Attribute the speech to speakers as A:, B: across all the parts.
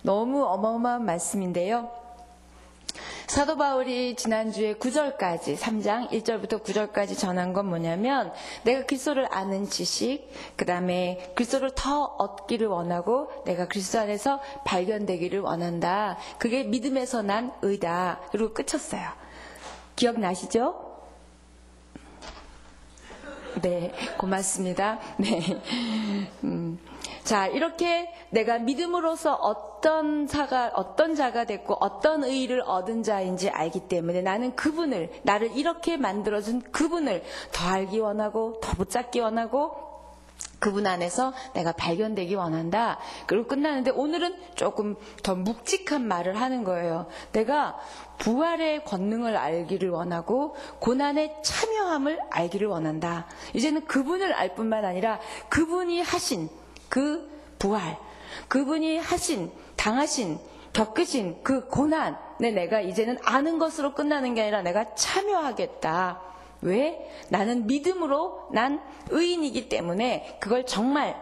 A: 너무 어마어마한 말씀인데요. 사도 바울이 지난주에 9절까지 3장 1절부터 9절까지 전한 건 뭐냐면 내가 그리스도를 아는 지식, 그 다음에 그리스도를 더 얻기를 원하고 내가 그리스도 안에서 발견되기를 원한다. 그게 믿음에서 난 의다. 그리고 끝쳤어요. 기억나시죠? 네, 고맙습니다. 네. 자, 이렇게 내가 믿음으로써 어떤 자가 됐고 어떤 의의를 얻은 자인지 알기 때문에 나는 그분을, 나를 이렇게 만들어준 그분을 더 알기 원하고 더 붙잡기 원하고 그분 안에서 내가 발견되기 원한다. 그리고 끝나는데 오늘은 조금 더 묵직한 말을 하는 거예요. 내가 부활의 권능을 알기를 원하고 고난의 참여함을 알기를 원한다. 이제는 그분을 알 뿐만 아니라 그분이 하신 그 부활, 그분이 하신, 당하신, 겪으신 그 고난에 내가 이제는 아는 것으로 끝나는 게 아니라 내가 참여하겠다. 왜? 나는 믿음으로 난 의인이기 때문에 그걸 정말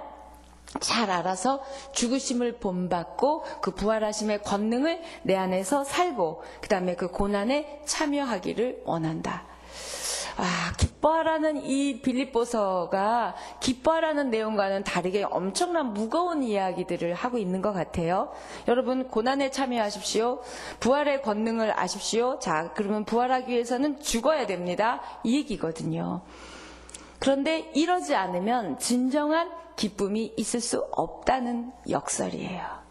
A: 잘 알아서 죽으심을 본받고 그 부활하심의 권능을 내 안에서 살고 그 다음에 그 고난에 참여하기를 원한다. 기뻐하라는 이 빌립보서가 기뻐하라는 내용과는 다르게 엄청난 무거운 이야기들을 하고 있는 것 같아요. 여러분, 고난에 참여하십시오. 부활의 권능을 아십시오. 자, 그러면 부활하기 위해서는 죽어야 됩니다. 이 얘기거든요. 그런데 이러지 않으면 진정한 기쁨이 있을 수 없다는 역설이에요.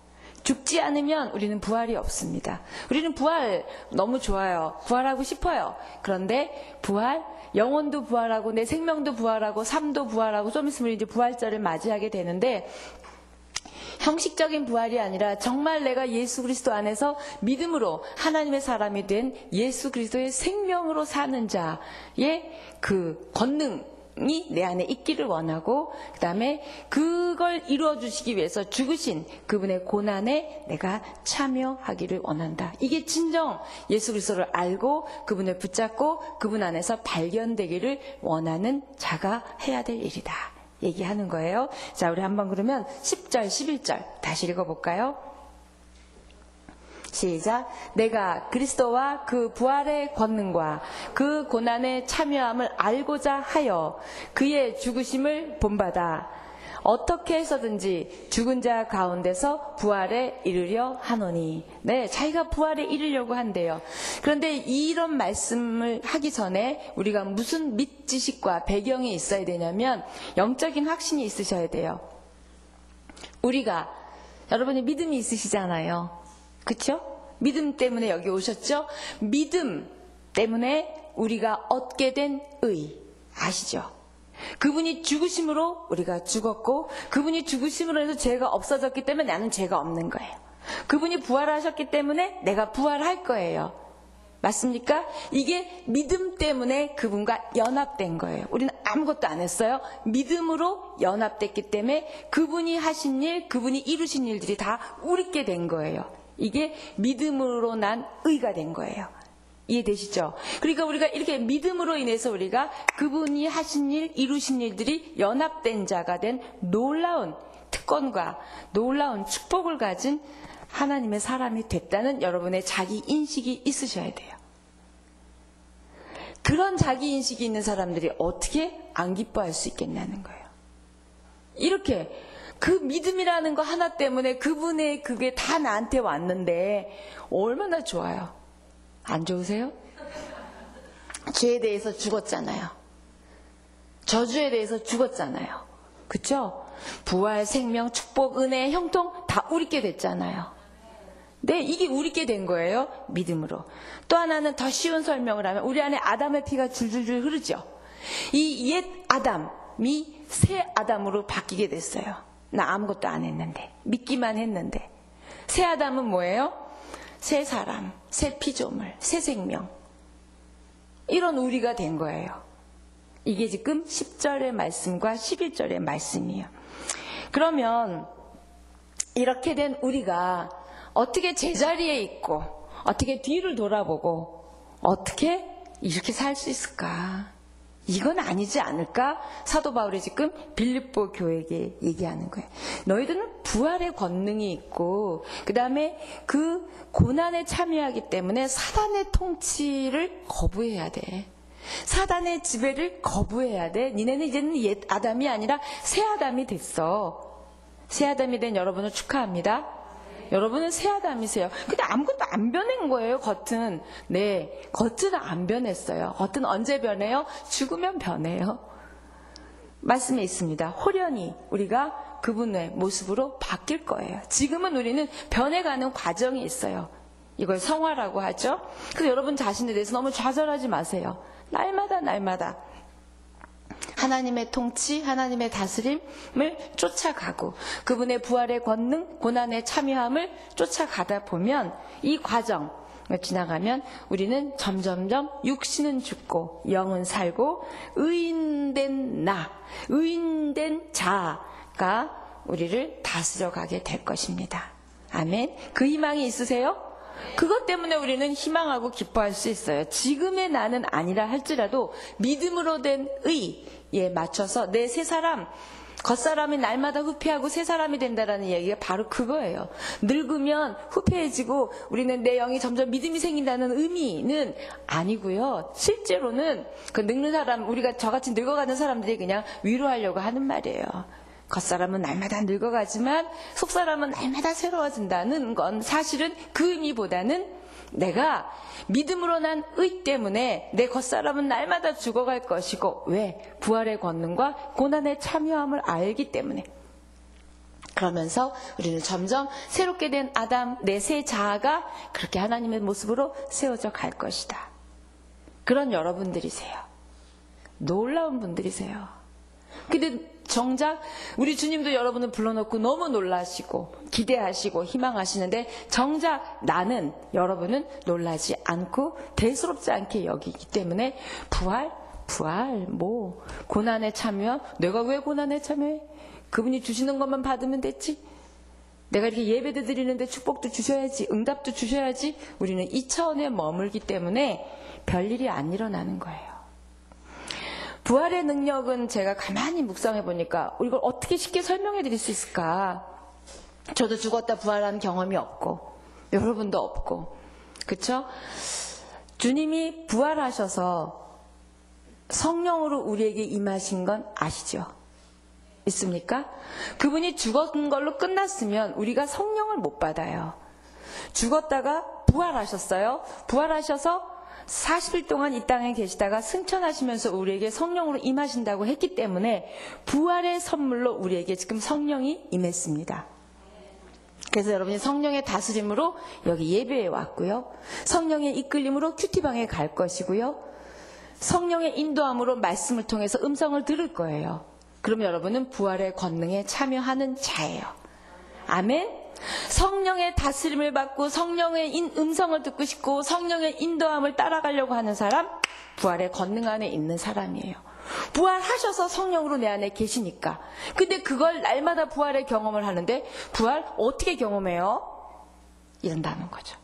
A: 죽지 않으면 우리는 부활이 없습니다. 우리는 부활 너무 좋아요. 부활하고 싶어요. 그런데 부활, 영혼도 부활하고 내 생명도 부활하고 삶도 부활하고 좀 있으면 이제 부활절을 맞이하게 되는데 형식적인 부활이 아니라 정말 내가 예수 그리스도 안에서 믿음으로 하나님의 사람이 된 예수 그리스도의 생명으로 사는 자의 그 권능이 내 안에 있기를 원하고 그 다음에 그걸 이루어 주시기 위해서 죽으신 그분의 고난에 내가 참여하기를 원한다. 이게 진정 예수 그리스도를 알고 그분을 붙잡고 그분 안에서 발견되기를 원하는 자가 해야 될 일이다. 얘기하는 거예요. 자, 우리 한번 그러면 10절, 11절 다시 읽어볼까요? 시작. 내가 그리스도와 그 부활의 권능과 그 고난의 참여함을 알고자 하여 그의 죽으심을 본받아 어떻게 해서든지 죽은 자 가운데서 부활에 이르려 하노니. 네, 자기가 부활에 이르려고 한대요. 그런데 이런 말씀을 하기 전에 우리가 무슨 밑 지식과 배경이 있어야 되냐면 영적인 확신이 있으셔야 돼요. 우리가, 여러분이 믿음이 있으시잖아요. 그쵸? 믿음 때문에 여기 오셨죠? 믿음 때문에 우리가 얻게 된 의 아시죠? 그분이 죽으심으로 우리가 죽었고 그분이 죽으심으로 해서 죄가 없어졌기 때문에 나는 죄가 없는 거예요. 그분이 부활하셨기 때문에 내가 부활할 거예요. 맞습니까? 이게 믿음 때문에 그분과 연합된 거예요. 우리는 아무것도 안 했어요. 믿음으로 연합됐기 때문에 그분이 하신 일, 그분이 이루신 일들이 다 우리께 된 거예요. 이게 믿음으로 난 의가 된 거예요. 이해되시죠? 그러니까 우리가 이렇게 믿음으로 인해서 우리가 그분이 하신 일, 이루신 일들이 연합된 자가 된 놀라운 특권과 놀라운 축복을 가진 하나님의 사람이 됐다는 여러분의 자기 인식이 있으셔야 돼요. 그런 자기 인식이 있는 사람들이 어떻게 안 기뻐할 수 있겠냐는 거예요. 이렇게 그 믿음이라는 거 하나 때문에 그분의 그게 다 나한테 왔는데 얼마나 좋아요. 안 좋으세요? 죄에 대해서 죽었잖아요. 저주에 대해서 죽었잖아요. 그쵸? 부활, 생명, 축복, 은혜, 형통 다 우리께 됐잖아요. 네, 이게 우리께 된 거예요. 믿음으로. 또 하나는 더 쉬운 설명을 하면 우리 안에 아담의 피가 줄줄줄 흐르죠. 이 옛 아담이 새 아담으로 바뀌게 됐어요. 나 아무것도 안 했는데, 믿기만 했는데. 새 아담은 뭐예요? 새 사람, 새 피조물, 새 생명. 이런 우리가 된 거예요. 이게 지금 10절의 말씀과 11절의 말씀이에요. 그러면 이렇게 된 우리가 어떻게 제자리에 있고 어떻게 뒤를 돌아보고 어떻게 이렇게 살 수 있을까? 이건 아니지 않을까? 사도 바울이 지금 빌립보 교회에게 얘기하는 거예요. 너희들은 부활의 권능이 있고 그 다음에 그 고난에 참여하기 때문에 사단의 통치를 거부해야 돼. 사단의 지배를 거부해야 돼. 니네는 이제는 옛 아담이 아니라 새 아담이 됐어. 새 아담이 된 여러분을 축하합니다. 여러분은 새 아담이세요. 근데 아무것도 안 변한 거예요, 겉은. 네, 겉은 안 변했어요. 겉은 언제 변해요? 죽으면 변해요. 말씀에 있습니다. 호련히 우리가 그분의 모습으로 바뀔 거예요. 지금은 우리는 변해가는 과정이 있어요. 이걸 성화라고 하죠. 그래서 여러분 자신에 대해서 너무 좌절하지 마세요. 날마다 하나님의 통치, 하나님의 다스림을 쫓아가고 그분의 부활의 권능, 고난의 참여함을 쫓아가다 보면 이 과정을 지나가면 우리는 점점점 육신은 죽고 영은 살고 의인된 나, 의인된 자가 우리를 다스려가게 될 것입니다. 아멘. 그 희망이 있으세요? 그것 때문에 우리는 희망하고 기뻐할 수 있어요. 지금의 나는 아니라 할지라도 믿음으로 된 의에 맞춰서 내 새 사람, 겉사람이 날마다 후패하고 새 사람이 된다라는 얘기가 바로 그거예요. 늙으면 후패해지고 우리는 내 영이 점점 믿음이 생긴다는 의미는 아니고요. 실제로는 그 늙는 사람, 우리가 저같이 늙어가는 사람들이 그냥 위로하려고 하는 말이에요. 겉사람은 날마다 늙어가지만 속사람은 날마다 새로워진다는 건 사실은 그 의미보다는 내가 믿음으로 난 의 때문에 내 겉사람은 날마다 죽어갈 것이고 왜? 부활의 권능과 고난의 참여함을 알기 때문에. 그러면서 우리는 점점 새롭게 된 아담, 내 새 자아가 그렇게 하나님의 모습으로 세워져 갈 것이다. 그런 여러분들이세요. 놀라운 분들이세요. 근데 정작 우리 주님도 여러분을 불러놓고 너무 놀라시고 기대하시고 희망하시는데 정작 나는, 여러분은 놀라지 않고 대수롭지 않게 여기기 때문에 부활, 고난에 참여, 내가 왜 고난에 참여해? 그분이 주시는 것만 받으면 됐지. 내가 이렇게 예배도 드리는데 축복도 주셔야지, 응답도 주셔야지. 우리는 이 차원에 머물기 때문에 별일이 안 일어나는 거예요. 부활의 능력은 제가 가만히 묵상해 보니까 이걸 어떻게 쉽게 설명해 드릴 수 있을까? 저도 죽었다 부활한 경험이 없고 여러분도 없고, 그렇죠? 주님이 부활하셔서 성령으로 우리에게 임하신 건 아시죠? 있습니까? 그분이 죽은 걸로 끝났으면 우리가 성령을 못 받아요. 죽었다가 부활하셨어요. 부활하셔서 40일 동안 이 땅에 계시다가 승천하시면서 우리에게 성령으로 임하신다고 했기 때문에 부활의 선물로 우리에게 지금 성령이 임했습니다. 그래서 여러분이 성령의 다스림으로 여기 예배에 왔고요. 성령의 이끌림으로 큐티방에 갈 것이고요. 성령의 인도함으로 말씀을 통해서 음성을 들을 거예요. 그럼 여러분은 부활의 권능에 참여하는 자예요. 아멘. 성령의 다스림을 받고 성령의 음성을 듣고 싶고 성령의 인도함을 따라가려고 하는 사람, 부활의 권능 안에 있는 사람이에요. 부활하셔서 성령으로 내 안에 계시니까. 근데 그걸 날마다 부활의 경험을 하는데 부활 어떻게 경험해요? 이런다는 거죠.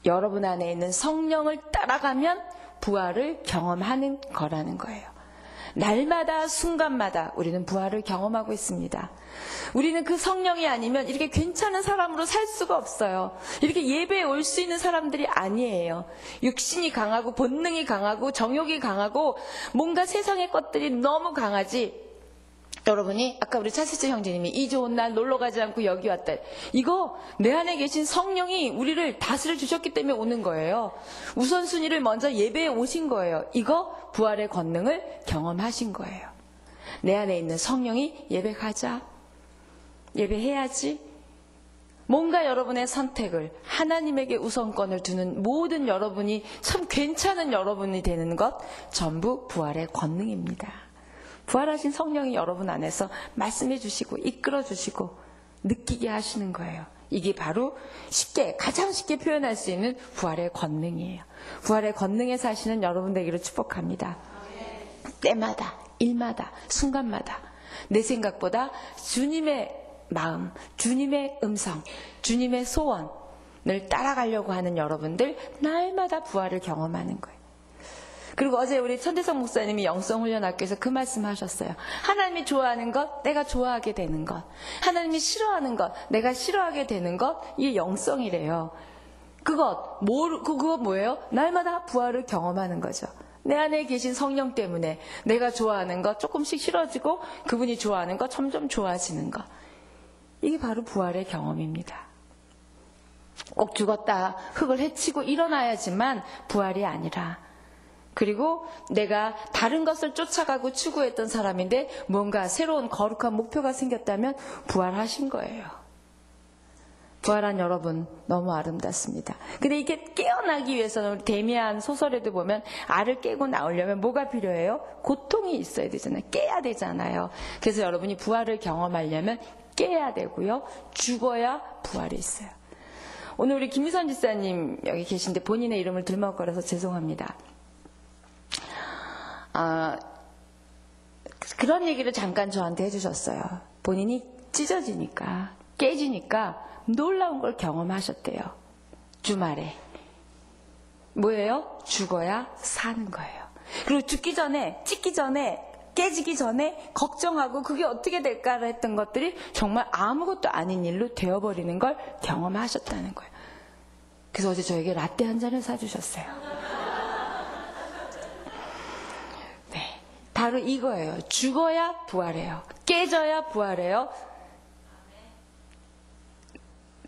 A: 여러분 안에 있는 성령을 따라가면 부활을 경험하는 거라는 거예요. 날마다 순간마다 우리는 부활을 경험하고 있습니다. 우리는 그 성령이 아니면 이렇게 괜찮은 사람으로 살 수가 없어요. 이렇게 예배에 올 수 있는 사람들이 아니에요. 육신이 강하고 본능이 강하고 정욕이 강하고 뭔가 세상의 것들이 너무 강하지. 여러분이 아까 우리 차세재 형제님이 이 좋은 날 놀러 가지 않고 여기 왔다. 이거 내 안에 계신 성령이 우리를 다스려 주셨기 때문에 오는 거예요. 우선순위를 먼저 예배에 오신 거예요. 이거 부활의 권능을 경험하신 거예요. 내 안에 있는 성령이 예배 가자. 예배해야지. 뭔가 여러분의 선택을 하나님에게 우선권을 두는 모든 여러분이 참 괜찮은 여러분이 되는 것 전부 부활의 권능입니다. 부활하신 성령이 여러분 안에서 말씀해 주시고 이끌어 주시고 느끼게 하시는 거예요. 이게 바로 가장 쉽게 표현할 수 있는 부활의 권능이에요. 부활의 권능에 사시는 여러분 되기를 축복합니다. 때마다, 일마다, 순간마다 내 생각보다 주님의 마음, 주님의 음성, 주님의 소원을 따라가려고 하는 여러분들 날마다 부활을 경험하는 거예요. 그리고 어제 우리 천대성 목사님이 영성훈련학교에서 그 말씀하셨어요. 하나님이 좋아하는 것, 내가 좋아하게 되는 것. 하나님이 싫어하는 것, 내가 싫어하게 되는 것. 이게 영성이래요. 그것 뭐예요? 날마다 부활을 경험하는 거죠. 내 안에 계신 성령 때문에 내가 좋아하는 것 조금씩 싫어지고 그분이 좋아하는 것 점점 좋아지는 것. 이게 바로 부활의 경험입니다. 꼭 죽었다, 흙을 헤치고 일어나야지만 부활이 아니라, 그리고 내가 다른 것을 쫓아가고 추구했던 사람인데 뭔가 새로운 거룩한 목표가 생겼다면 부활하신 거예요. 부활한 여러분 너무 아름답습니다. 근데 이게 깨어나기 위해서는 우리 데미안 소설에도 보면 알을 깨고 나오려면 뭐가 필요해요? 고통이 있어야 되잖아요. 깨야 되잖아요. 그래서 여러분이 부활을 경험하려면 깨야 되고요. 죽어야 부활이 있어요. 오늘 우리 김유선 지사님 여기 계신데 본인의 이름을 들먹거려서 죄송합니다. 그런 얘기를 잠깐 저한테 해주셨어요. 본인이 찢어지니까, 깨지니까 놀라운 걸 경험하셨대요. 주말에. 뭐예요? 죽어야 사는 거예요. 그리고 죽기 전에, 찢기 전에, 깨지기 전에 걱정하고 그게 어떻게 될까를 했던 것들이 정말 아무것도 아닌 일로 되어버리는 걸 경험하셨다는 거예요. 그래서 어제 저에게 라떼 한 잔을 사주셨어요. 네, 바로 이거예요. 죽어야 부활해요. 깨져야 부활해요.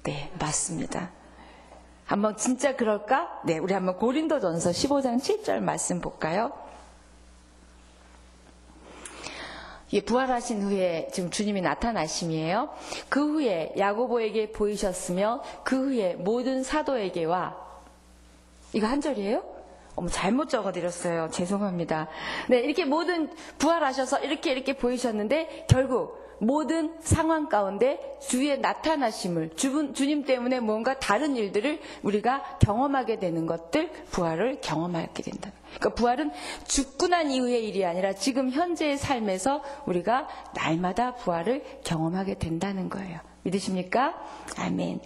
A: 네, 맞습니다. 한번 진짜 그럴까? 네, 우리 한번 고린도전서 15장 7절 말씀 볼까요? 이게 부활하신 후에 지금 주님이 나타나심이에요. 그 후에 야고보에게 보이셨으며 그 후에 모든 사도에게와, 이거 한 절이에요? 잘못 적어드렸어요. 죄송합니다. 네, 이렇게 모든 부활하셔서 이렇게 보이셨는데 결국 모든 상황 가운데 주의 나타나심을, 주님 때문에 뭔가 다른 일들을 우리가 경험하게 되는 것들, 부활을 경험하게 된다. 그러니까 부활은 죽고 난 이후의 일이 아니라 지금 현재의 삶에서 우리가 날마다 부활을 경험하게 된다는 거예요. 믿으십니까? 아멘.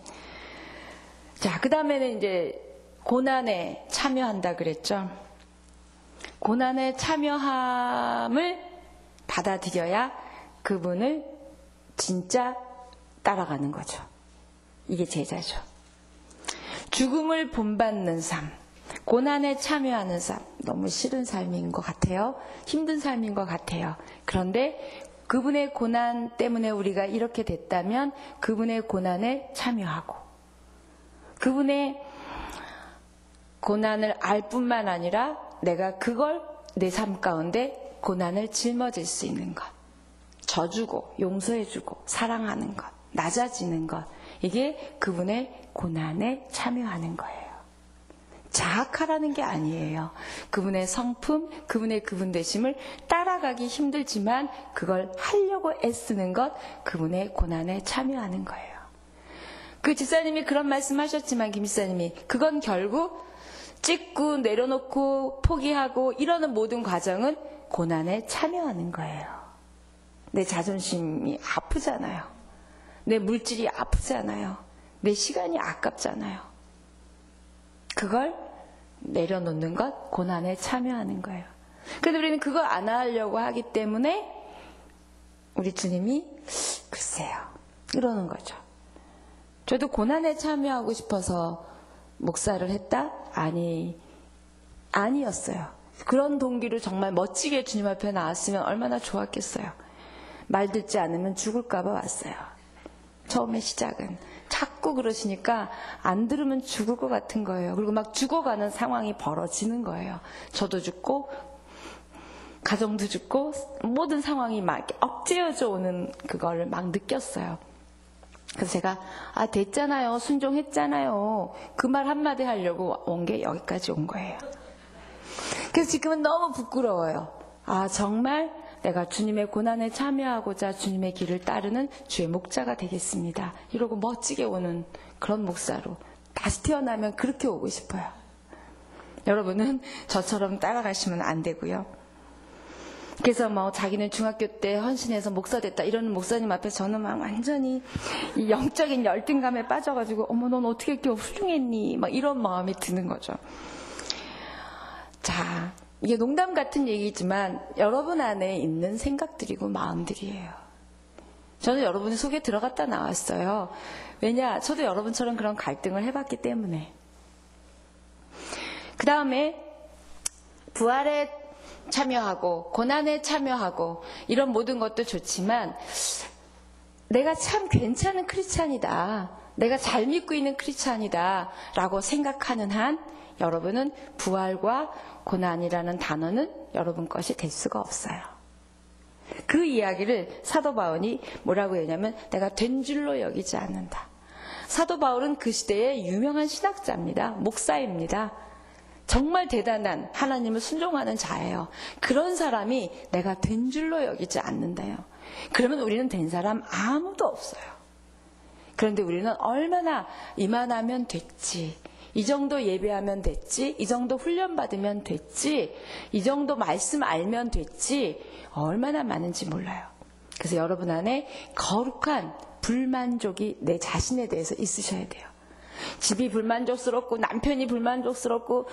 A: 자, 그 다음에는 이제 고난에 참여한다 그랬죠. 고난에 참여함을 받아들여야 그분을 진짜 따라가는 거죠. 이게 제자죠. 죽음을 본받는 삶, 고난에 참여하는 삶, 너무 싫은 삶인 것 같아요. 힘든 삶인 것 같아요. 그런데 그분의 고난 때문에 우리가 이렇게 됐다면 그분의 고난에 참여하고, 그분의 고난을 알 뿐만 아니라 내가 그걸 내 삶 가운데 고난을 짊어질 수 있는 것, 져주고 용서해주고 사랑하는 것, 낮아지는 것, 이게 그분의 고난에 참여하는 거예요. 자학하라는 게 아니에요. 그분의 성품, 그분의 그분 되심을 따라가기 힘들지만 그걸 하려고 애쓰는 것, 그분의 고난에 참여하는 거예요. 그 집사님이 그런 말씀하셨지만, 김 집사님이, 그건 결국 찍고 내려놓고 포기하고 이러는 모든 과정은 고난에 참여하는 거예요. 내 자존심이 아프잖아요. 내 물질이 아프잖아요. 내 시간이 아깝잖아요. 그걸 내려놓는 것, 고난에 참여하는 거예요. 그런데 우리는 그걸 안 하려고 하기 때문에 우리 주님이 글쎄요, 이러는 거죠. 저도 고난에 참여하고 싶어서 목사를 했다? 아니었어요. 그런 동기로 정말 멋지게 주님 앞에 나왔으면 얼마나 좋았겠어요. 말 듣지 않으면 죽을까 봐 왔어요. 처음에 시작은. 자꾸 그러시니까 안 들으면 죽을 것 같은 거예요. 그리고 막 죽어가는 상황이 벌어지는 거예요. 저도 죽고 가정도 죽고 모든 상황이 막 엎지어져 오는 그거를 막 느꼈어요. 그래서 제가 됐잖아요. 순종했잖아요. 그 말 한마디 하려고 온 게 여기까지 온 거예요. 그래서 지금은 너무 부끄러워요. 정말 내가 주님의 고난에 참여하고자 주님의 길을 따르는 주의 목자가 되겠습니다. 이러고 멋지게 오는 그런 목사로 다시 태어나면 그렇게 오고 싶어요. 여러분은 저처럼 따라가시면 안 되고요. 그래서 자기는 중학교 때 헌신해서 목사 됐다 이러는 목사님 앞에 저는 막 완전히 이 영적인 열등감에 빠져가지고 어머 넌 어떻게 이렇게 훌륭했니? 막 이런 마음이 드는 거죠. 자, 이게 농담 같은 얘기지만 여러분 안에 있는 생각들이고 마음들이에요. 저는 여러분의 속에 들어갔다 나왔어요. 왜냐? 저도 여러분처럼 그런 갈등을 해봤기 때문에. 그 다음에 부활에 참여하고 고난에 참여하고 이런 모든 것도 좋지만 내가 참 괜찮은 크리스찬이다, 내가 잘 믿고 있는 크리스찬이다 라고 생각하는 한 여러분은 부활과 고난이라는 단어는 여러분 것이 될 수가 없어요. 그 이야기를 사도 바울이 뭐라고 했냐면 내가 된 줄로 여기지 않는다. 사도 바울은 그 시대의 유명한 신학자입니다. 목사입니다. 정말 대단한 하나님을 순종하는 자예요. 그런 사람이 내가 된 줄로 여기지 않는다요. 그러면 우리는 된 사람 아무도 없어요. 그런데 우리는 얼마나 이만하면 됐지, 이 정도 예배하면 됐지, 이 정도 훈련 받으면 됐지, 이 정도 말씀 알면 됐지, 얼마나 많은지 몰라요. 그래서 여러분 안에 거룩한 불만족이 내 자신에 대해서 있으셔야 돼요. 집이 불만족스럽고 남편이 불만족스럽고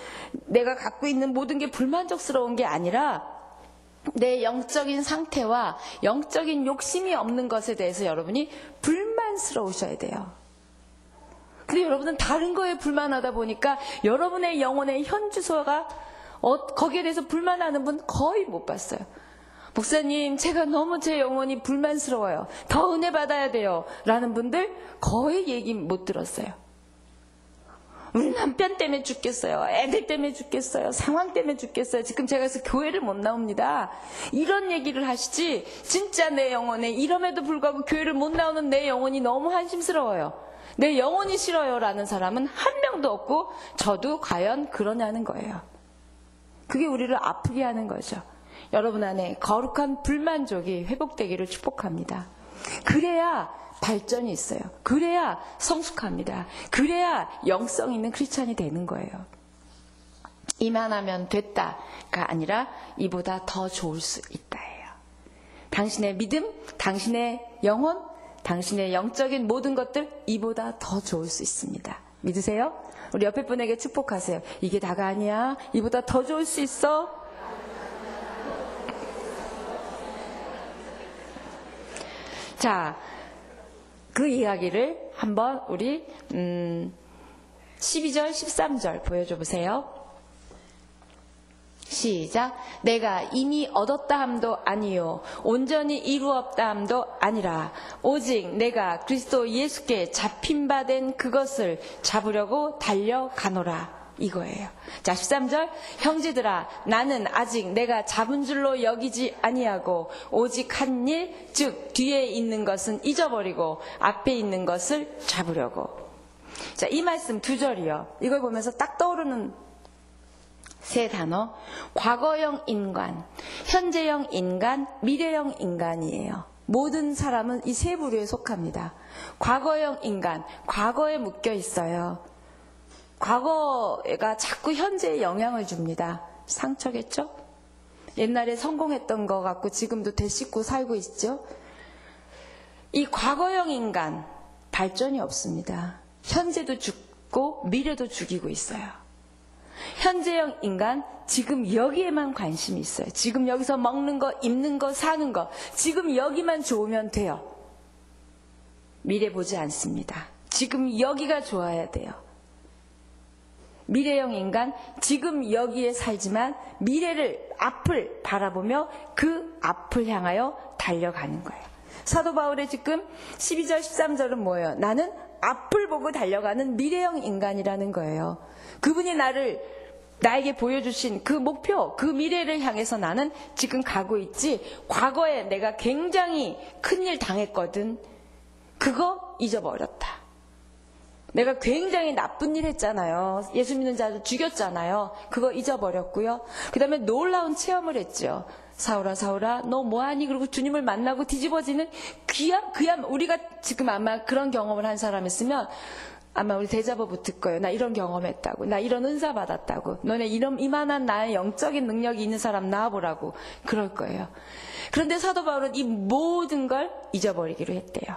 A: 내가 갖고 있는 모든 게 불만족스러운 게 아니라 내 영적인 상태와 영적인 욕심이 없는 것에 대해서 여러분이 불만스러우셔야 돼요. 근데 여러분은 다른 거에 불만하다 보니까 여러분의 영혼의 현주소가 거기에 대해서 불만하는 분 거의 못 봤어요. 목사님, 제가 너무 제 영혼이 불만스러워요. 더 은혜 받아야 돼요. 라는 분들 거의 얘기 못 들었어요. 우리 남편 때문에 죽겠어요. 애들 때문에 죽겠어요. 상황 때문에 죽겠어요. 지금 제가 그래서 교회를 못 나옵니다. 이런 얘기를 하시지, 진짜 내 영혼에 이럼에도 불구하고 교회를 못 나오는 내 영혼이 너무 한심스러워요, 내 영혼이 싫어요 라는 사람은 한 명도 없고 저도 과연 그러냐는 거예요. 그게 우리를 아프게 하는 거죠. 여러분 안에 거룩한 불만족이 회복되기를 축복합니다. 그래야 발전이 있어요. 그래야 성숙합니다. 그래야 영성 있는 크리스찬이 되는 거예요. 이만하면 됐다가 아니라 이보다 더 좋을 수 있다예요. 당신의 믿음, 당신의 영혼, 당신의 영적인 모든 것들 이보다 더 좋을 수 있습니다. 믿으세요? 우리 옆에 분에게 축복하세요. 이게 다가 아니야. 이보다 더 좋을 수 있어. 자, 그 이야기를 한번 우리 12절 13절 보여줘 보세요. 시작. 내가 이미 얻었다 함도 아니요 온전히 이루었다 함도 아니라 오직 내가 그리스도 예수께 잡힌 바 된 그것을 잡으려고 달려가노라. 이거예요. 자, 13절. 형제들아, 나는 아직 내가 잡은 줄로 여기지 아니하고 오직 한 일, 즉 뒤에 있는 것은 잊어버리고 앞에 있는 것을 잡으려고. 자, 이 말씀 2절이요. 이걸 보면서 딱 떠오르는 세 단어. 과거형 인간, 현재형 인간, 미래형 인간이에요. 모든 사람은 이 세 부류에 속합니다. 과거형 인간, 과거에 묶여 있어요. 과거가 자꾸 현재에 영향을 줍니다. 상처겠죠? 옛날에 성공했던 거 갖고 지금도 되씹고 살고 있죠? 이 과거형 인간, 발전이 없습니다. 현재도 죽고 미래도 죽이고 있어요. 현재형 인간, 지금 여기에만 관심이 있어요. 지금 여기서 먹는 거, 입는 거, 사는 거, 지금 여기만 좋으면 돼요. 미래 보지 않습니다. 지금 여기가 좋아야 돼요. 미래형 인간, 지금 여기에 살지만 미래를, 앞을 바라보며 그 앞을 향하여 달려가는 거예요. 사도 바울의 지금 12절 13절은 뭐예요? 나는 앞을 보고 달려가는 미래형 인간이라는 거예요. 그분이 나에게 보여주신 그 목표, 그 미래를 향해서 나는 지금 가고 있지, 과거에 내가 굉장히 큰일 당했거든. 그거 잊어버렸다. 내가 굉장히 나쁜 일 했잖아요. 예수 믿는 자들 죽였잖아요. 그거 잊어버렸고요. 그 다음에 놀라운 체험을 했죠. 사울아 사울아 너 뭐하니? 그리고 주님을 만나고 뒤집어지는 그야 우리가 지금 아마 그런 경험을 한 사람이었으면 아마 우리 대자보 붙을 거예요. 나 이런 경험했다고. 나 이런 은사 받았다고. 너네 이만한 나의 영적인 능력이 있는 사람 나와보라고. 그럴 거예요. 그런데 사도 바울은 이 모든 걸 잊어버리기로 했대요.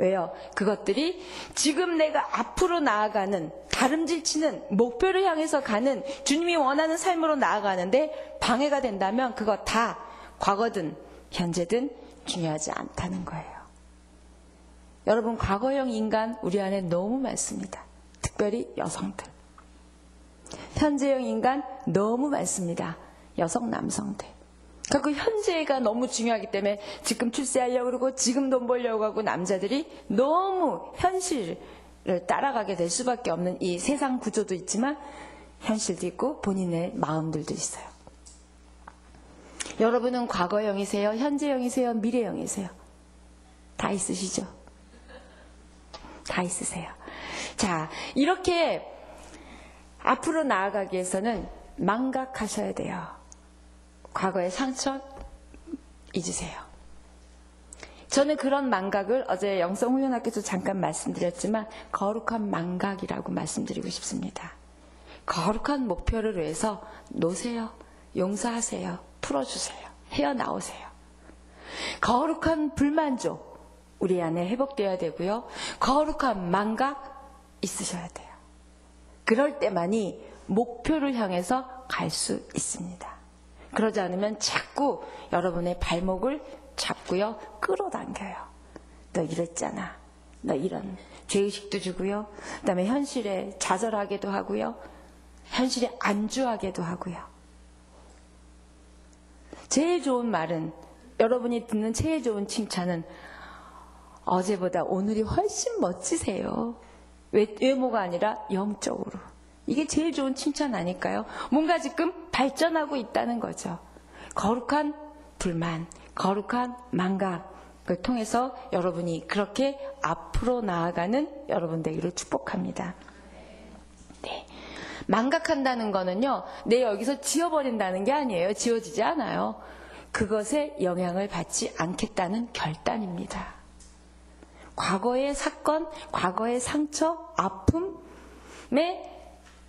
A: 왜요? 그것들이 지금 내가 앞으로 나아가는, 다름질치는 목표를 향해서 가는 주님이 원하는 삶으로 나아가는데 방해가 된다면 그거 다 과거든 현재든 중요하지 않다는 거예요. 여러분, 과거형 인간 우리 안에 너무 많습니다. 특별히 여성들. 현재형 인간 너무 많습니다. 여성, 남성들. 그 현재가 너무 중요하기 때문에 지금 출세하려고 그러고 지금 돈 벌려고 하고 남자들이 너무 현실을 따라가게 될 수밖에 없는 이 세상 구조도 있지만 현실도 있고 본인의 마음들도 있어요. 여러분은 과거형이세요? 현재형이세요? 미래형이세요? 다 있으시죠? 다 있으세요. 자, 이렇게 앞으로 나아가기 위해서는 망각하셔야 돼요. 과거의 상처 잊으세요. 저는 그런 망각을 어제 영성훈련학교에서 잠깐 말씀드렸지만 거룩한 망각이라고 말씀드리고 싶습니다. 거룩한 목표를 위해서 놓으세요. 용서하세요. 풀어주세요. 헤어나오세요. 거룩한 불만족 우리 안에 회복되어야 되고요. 거룩한 망각 있으셔야 돼요. 그럴 때만이 목표를 향해서 갈 수 있습니다. 그러지 않으면 자꾸 여러분의 발목을 잡고요. 끌어당겨요. 너 이랬잖아. 너 이런 죄의식도 주고요. 그 다음에 현실에 좌절하게도 하고요. 현실에 안주하게도 하고요. 제일 좋은 말은, 여러분이 듣는 제일 좋은 칭찬은 어제보다 오늘이 훨씬 멋지세요. 외모가 아니라 영적으로. 이게 제일 좋은 칭찬 아닐까요? 뭔가 지금 발전하고 있다는 거죠. 거룩한 불만, 거룩한 망각을 통해서 여러분이 그렇게 앞으로 나아가는 여러분 되기를 축복합니다. 네. 망각한다는 거는요, 내 여기서 지워버린다는 게 아니에요. 지워지지 않아요. 그것에 영향을 받지 않겠다는 결단입니다. 과거의 사건, 과거의 상처, 아픔에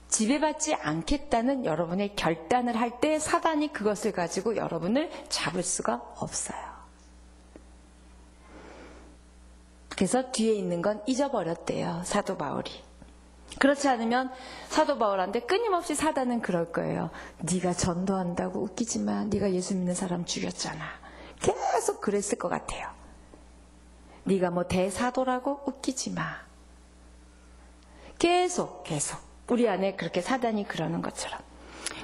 A: 지배받지 않겠다는 여러분의 결단을 할 때 사단이 그것을 가지고 여러분을 잡을 수가 없어요. 그래서 뒤에 있는 건 잊어버렸대요. 사도 바울이. 그렇지 않으면 사도 바울한테 끊임없이 사단은 그럴 거예요. 네가 전도한다고 웃기지 마. 네가 예수 믿는 사람 죽였잖아. 계속 그랬을 것 같아요. 네가 뭐 대사도라고 웃기지 마. 계속 우리 안에 그렇게 사단이 그러는 것처럼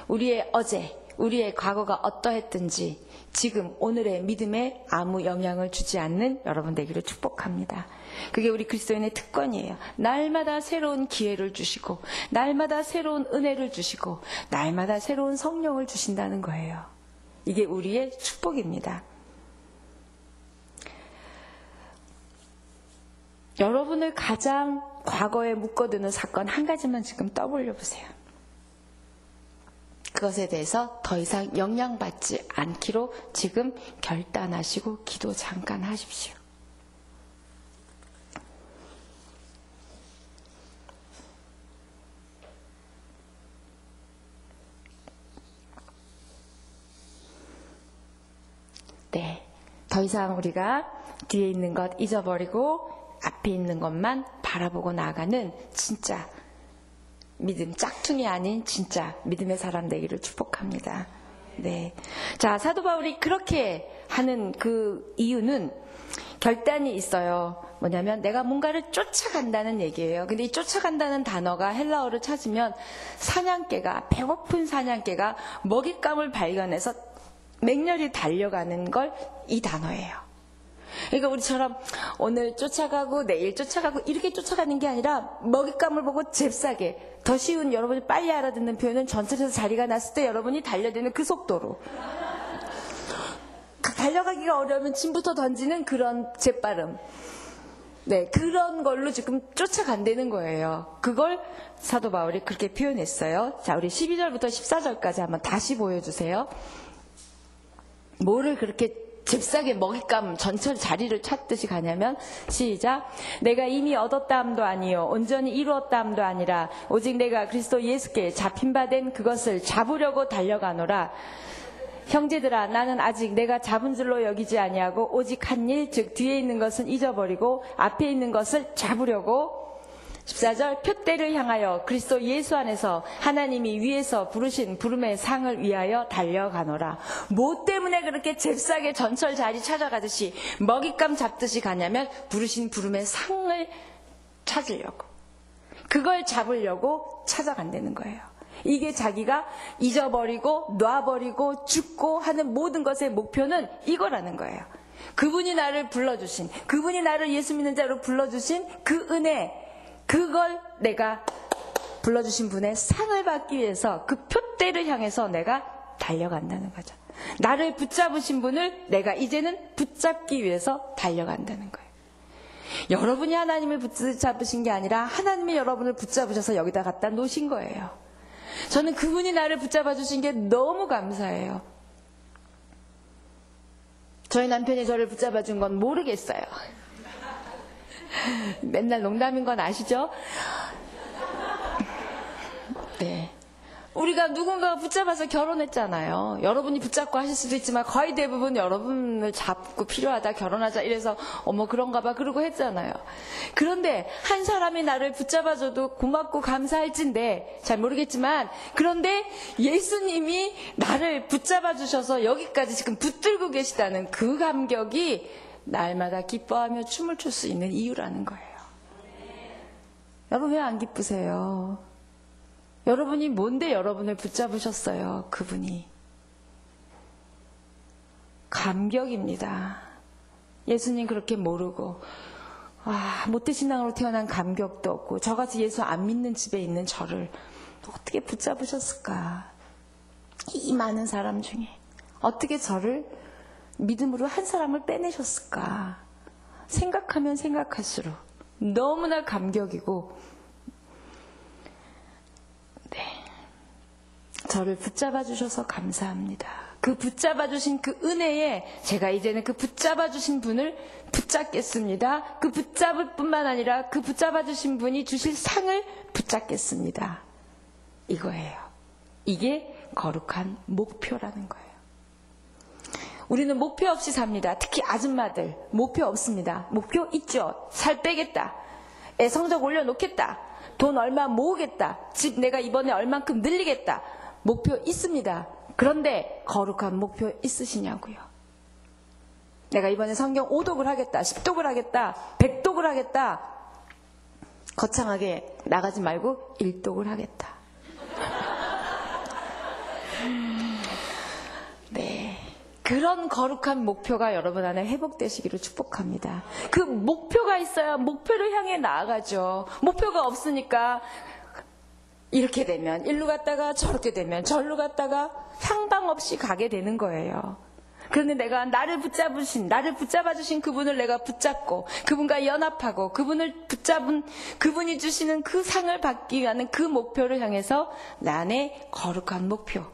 A: 우리의 어제, 우리의 과거가 어떠했든지 지금 오늘의 믿음에 아무 영향을 주지 않는 여러분 되기를 축복합니다. 그게 우리 그리스도인의 특권이에요. 날마다 새로운 기회를 주시고 날마다 새로운 은혜를 주시고 날마다 새로운 성령을 주신다는 거예요. 이게 우리의 축복입니다. 여러분을 가장 과거에 묶어두는 사건 한 가지만 지금 떠올려 보세요. 그것에 대해서 더 이상 영향받지 않기로 지금 결단하시고 기도 잠깐 하십시오. 네, 더 이상 우리가 뒤에 있는 것 잊어버리고 앞에 있는 것만 바라보고 나아가는 진짜 믿음 짝퉁이 아닌 진짜 믿음의 사람 되기를 축복합니다. 네. 자, 사도 바울이 그렇게 하는 그 이유는 결단이 있어요. 뭐냐면 내가 뭔가를 쫓아간다는 얘기예요. 근데 이 쫓아간다는 단어가 헬라어를 찾으면 사냥개가, 배고픈 사냥개가 먹잇감을 발견해서 맹렬히 달려가는 걸 이 단어예요. 그러니까 우리처럼 오늘 쫓아가고 내일 쫓아가고 이렇게 쫓아가는 게 아니라 먹잇감을 보고 잽싸게, 더 쉬운 여러분이 빨리 알아듣는 표현은 전철에서 자리가 났을 때 여러분이 달려드는 그 속도로, 달려가기가 어려우면 침부터 던지는 그런 재빠름, 네, 그런 걸로 지금 쫓아간다는 거예요. 그걸 사도 바울이 그렇게 표현했어요. 자, 우리 12절부터 14절까지 한번 다시 보여주세요. 뭐를 그렇게 잽싸게 먹잇감 전철 자리를 찾듯이 가냐면, 시작. 내가 이미 얻었다 함도 아니요 온전히 이루었다 함도 아니라 오직 내가 그리스도 예수께 잡힌 바 된 그것을 잡으려고 달려가노라. 형제들아, 나는 아직 내가 잡은 줄로 여기지 아니하고 오직 한 일, 즉 뒤에 있는 것은 잊어버리고 앞에 있는 것을 잡으려고 14절, 표대를 향하여 그리스도 예수 안에서 하나님이 위에서 부르신 부름의 상을 위하여 달려가노라. 뭐 때문에 그렇게 잽싸게 전철 자리 찾아가듯이 먹잇감 잡듯이 가냐면 부르신 부름의 상을 찾으려고, 그걸 잡으려고 찾아간다는 거예요. 이게 자기가 잊어버리고 놔버리고 죽고 하는 모든 것의 목표는 이거라는 거예요. 그분이 나를 불러주신, 그분이 나를 예수 믿는 자로 불러주신 그 은혜, 그걸 내가 불러주신 분의 상을 받기 위해서 그 표대를 향해서 내가 달려간다는 거죠. 나를 붙잡으신 분을 내가 이제는 붙잡기 위해서 달려간다는 거예요. 여러분이 하나님을 붙잡으신 게 아니라 하나님이 여러분을 붙잡으셔서 여기다 갖다 놓으신 거예요. 저는 그분이 나를 붙잡아 주신 게 너무 감사해요. 저희 남편이 저를 붙잡아 준 건 모르겠어요. 맨날 농담인 건 아시죠? 네. 우리가 누군가가 붙잡아서 결혼했잖아요. 여러분이 붙잡고 하실 수도 있지만 거의 대부분 여러분을 잡고 필요하다, 결혼하자 이래서 어머 그런가 봐 그러고 했잖아요. 그런데 한 사람이 나를 붙잡아줘도 고맙고 감사할진데 잘 모르겠지만, 그런데 예수님이 나를 붙잡아 주셔서 여기까지 지금 붙들고 계시다는 그 감격이 날마다 기뻐하며 춤을 출 수 있는 이유라는 거예요. 여러분 왜 안 기쁘세요? 여러분이 뭔데 여러분을 붙잡으셨어요? 그분이. 감격입니다. 예수님 그렇게 모르고 모태신앙으로 태어난 감격도 없고 저같이 예수 안 믿는 집에 있는 저를 어떻게 붙잡으셨을까? 이 많은 사람 중에 어떻게 저를 믿음으로 한 사람을 빼내셨을까? 생각하면 생각할수록 너무나 감격이고, 네, 저를 붙잡아 주셔서 감사합니다. 그 붙잡아 주신 그 은혜에 제가 이제는 그 붙잡아 주신 분을 붙잡겠습니다. 그 붙잡을 뿐만 아니라 그 붙잡아 주신 분이 주실 상을 붙잡겠습니다. 이거예요. 이게 거룩한 목표라는 거예요. 우리는 목표 없이 삽니다. 특히 아줌마들 목표 없습니다. 목표 있죠. 살 빼겠다, 애 성적 올려놓겠다, 돈 얼마 모으겠다, 집 내가 이번에 얼만큼 늘리겠다. 목표 있습니다. 그런데 거룩한 목표 있으시냐고요. 내가 이번에 성경 5독을 하겠다, 10독을 하겠다, 100독을 하겠다. 거창하게 나가지 말고 1독을 하겠다. 네, 그런 거룩한 목표가 여러분 안에 회복되시기를 축복합니다. 그 목표가 있어야 목표를 향해 나아가죠. 목표가 없으니까 이렇게 되면 일로 갔다가 저렇게 되면 절로 갔다가 향방 없이 가게 되는 거예요. 그런데 내가 나를 붙잡아 주신 그분을 내가 붙잡고 그분과 연합하고 그분을 붙잡은 그분이 주시는 그 상을 받기 위한 그 목표를 향해서 나의 거룩한 목표,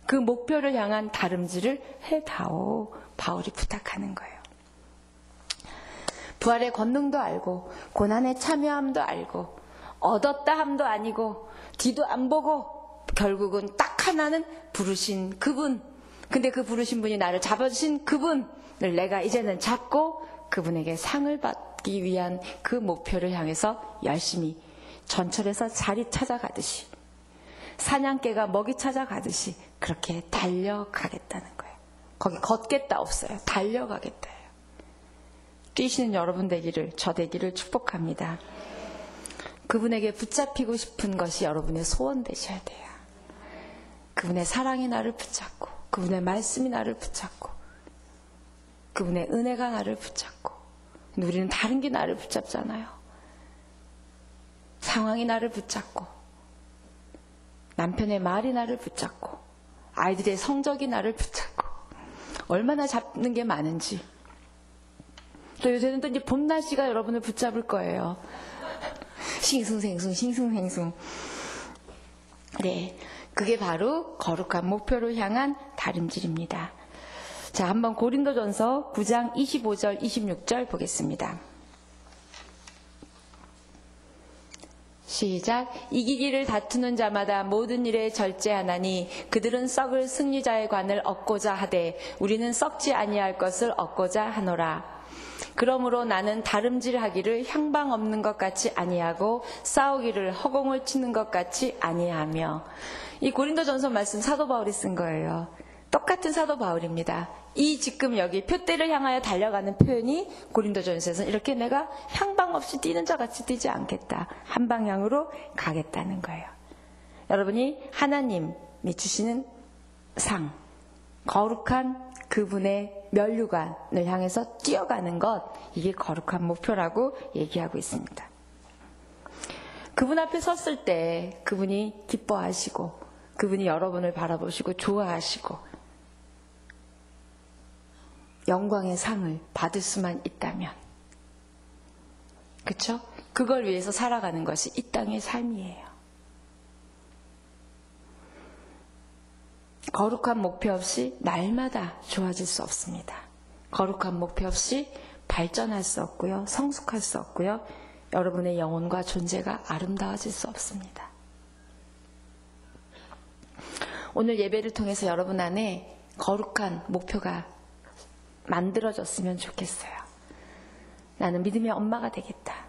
A: 그 목표를 향한 다름질을 해다오. 바울이 부탁하는 거예요. 부활의 권능도 알고 고난의 참여함도 알고 얻었다 함도 아니고 뒤도 안 보고 결국은 딱 하나는 부르신 그분, 근데 그 부르신 분이 나를 잡아주신 그분을 내가 이제는 잡고 그분에게 상을 받기 위한 그 목표를 향해서 열심히 전철에서 자리 찾아가듯이 사냥개가 먹이 찾아가듯이 그렇게 달려가겠다는 거예요. 거기 걷겠다 없어요. 달려가겠다예요. 뛰시는 여러분 되기를, 저 되기를 축복합니다. 그분에게 붙잡히고 싶은 것이 여러분의 소원 되셔야 돼요. 그분의 사랑이 나를 붙잡고, 그분의 말씀이 나를 붙잡고, 그분의 은혜가 나를 붙잡고. 우리는 다른 게 나를 붙잡잖아요. 상황이 나를 붙잡고, 남편의 말이 나를 붙잡고, 아이들의 성적이 나를 붙잡고, 얼마나 잡는 게 많은지. 또 요새는 또 이제 봄 날씨가 여러분을 붙잡을 거예요. 싱숭생숭 싱숭생숭. 네, 그게 바로 거룩한 목표를 향한 다름질입니다. 자, 한번 고린도전서 9장 25절 26절 보겠습니다. 시작. 이기기를 다투는 자마다 모든 일에 절제하나니 그들은 썩을 승리자의 관을 얻고자 하되 우리는 썩지 아니할 것을 얻고자 하노라. 그러므로 나는 다름질하기를 향방 없는 것 같이 아니하고 싸우기를 허공을 치는 것 같이 아니하며. 이 고린도전서 말씀 사도 바울이 쓴 거예요. 똑같은 사도 바울입니다. 이 지금 여기 표대를 향하여 달려가는 표현이 고린도전서에서는 이렇게 내가 향방 없이 뛰는 자 같이 뛰지 않겠다. 한 방향으로 가겠다는 거예요. 여러분이 하나님이 주시는 상, 거룩한 그분의 면류관을 향해서 뛰어가는 것, 이게 거룩한 목표라고 얘기하고 있습니다. 그분 앞에 섰을 때 그분이 기뻐하시고 그분이 여러분을 바라보시고 좋아하시고 영광의 상을 받을 수만 있다면, 그렇죠? 그걸 위해서 살아가는 것이 이 땅의 삶이에요. 거룩한 목표 없이 날마다 좋아질 수 없습니다. 거룩한 목표 없이 발전할 수 없고요. 성숙할 수 없고요. 여러분의 영혼과 존재가 아름다워질 수 없습니다. 오늘 예배를 통해서 여러분 안에 거룩한 목표가 만들어졌으면 좋겠어요. 나는 믿음의 엄마가 되겠다.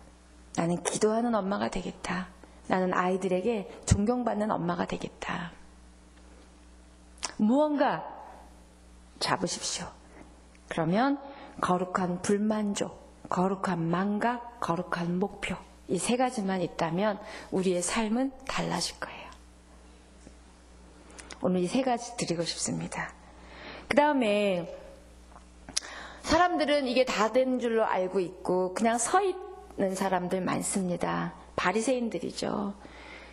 A: 나는 기도하는 엄마가 되겠다. 나는 아이들에게 존경받는 엄마가 되겠다. 무언가 잡으십시오. 그러면 거룩한 불만족, 거룩한 망각, 거룩한 목표, 이 세 가지만 있다면 우리의 삶은 달라질 거예요. 오늘 이 세 가지 드리고 싶습니다. 그 다음에 사람들은 이게 다 된 줄로 알고 있고 그냥 서 있는 사람들 많습니다. 바리새인들이죠.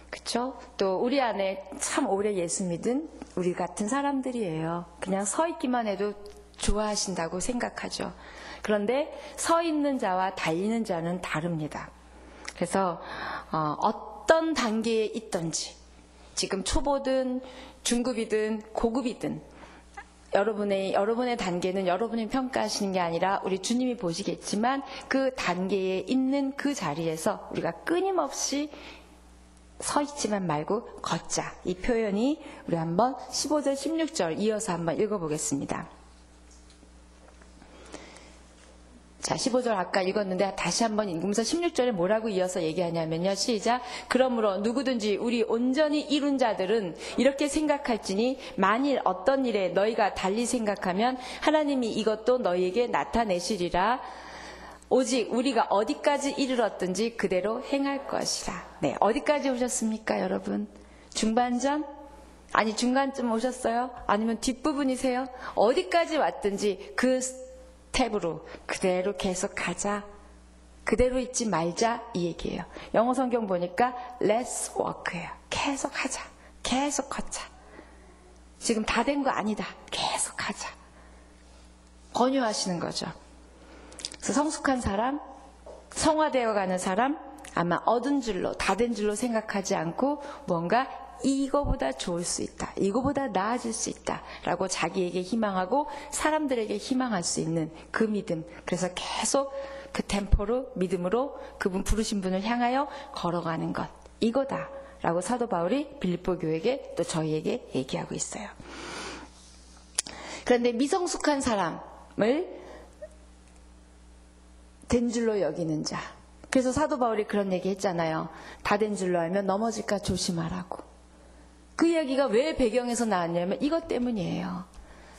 A: 그쵸? 또 우리 안에 참 오래 예수 믿은 우리 같은 사람들이에요. 그냥 서 있기만 해도 좋아하신다고 생각하죠. 그런데 서 있는 자와 달리는 자는 다릅니다. 그래서 어떤 단계에 있든지, 지금 초보든 중급이든 고급이든 여러분의 단계는 여러분이 평가하시는 게 아니라 우리 주님이 보시겠지만 그 단계에 있는 그 자리에서 우리가 끊임없이 서 있지만 말고 걷자. 이 표현이 우리 한번 15절 16절 이어서 한번 읽어보겠습니다. 자, 15절 아까 읽었는데 다시 한번 읽으면서 16절에 뭐라고 이어서 얘기하냐면요. 시작. 그러므로 누구든지 우리 온전히 이룬 자들은 이렇게 생각할지니 만일 어떤 일에 너희가 달리 생각하면 하나님이 이것도 너희에게 나타내시리라. 오직 우리가 어디까지 이르렀든지 그대로 행할 것이라. 네, 어디까지 오셨습니까, 여러분? 중반전? 아니, 중간쯤 오셨어요? 아니면 뒷부분이세요? 어디까지 왔든지 그 스텝으로 그대로 계속 가자. 그대로 있지 말자, 이 얘기예요. 영어 성경 보니까 let's walk예요. 계속 하자. 계속 걷자. 지금 다 된 거 아니다. 계속 하자. 권유하시는 거죠. 그래서 성숙한 사람, 성화되어 가는 사람, 아마 얻은 줄로, 다 된 줄로 생각하지 않고 뭔가 이거보다 좋을 수 있다, 이거보다 나아질 수 있다 라고 자기에게 희망하고 사람들에게 희망할 수 있는 그 믿음. 그래서 계속 그 템포로, 믿음으로 그분 부르신 분을 향하여 걸어가는 것, 이거다 라고 사도 바울이 빌립보 교회에게 또 저희에게 얘기하고 있어요. 그런데 미성숙한 사람을 된 줄로 여기는 자. 그래서 사도 바울이 그런 얘기 했잖아요. 다 된 줄로 알면 넘어질까 조심하라고. 그 이야기가 왜 배경에서 나왔냐면 이것 때문이에요.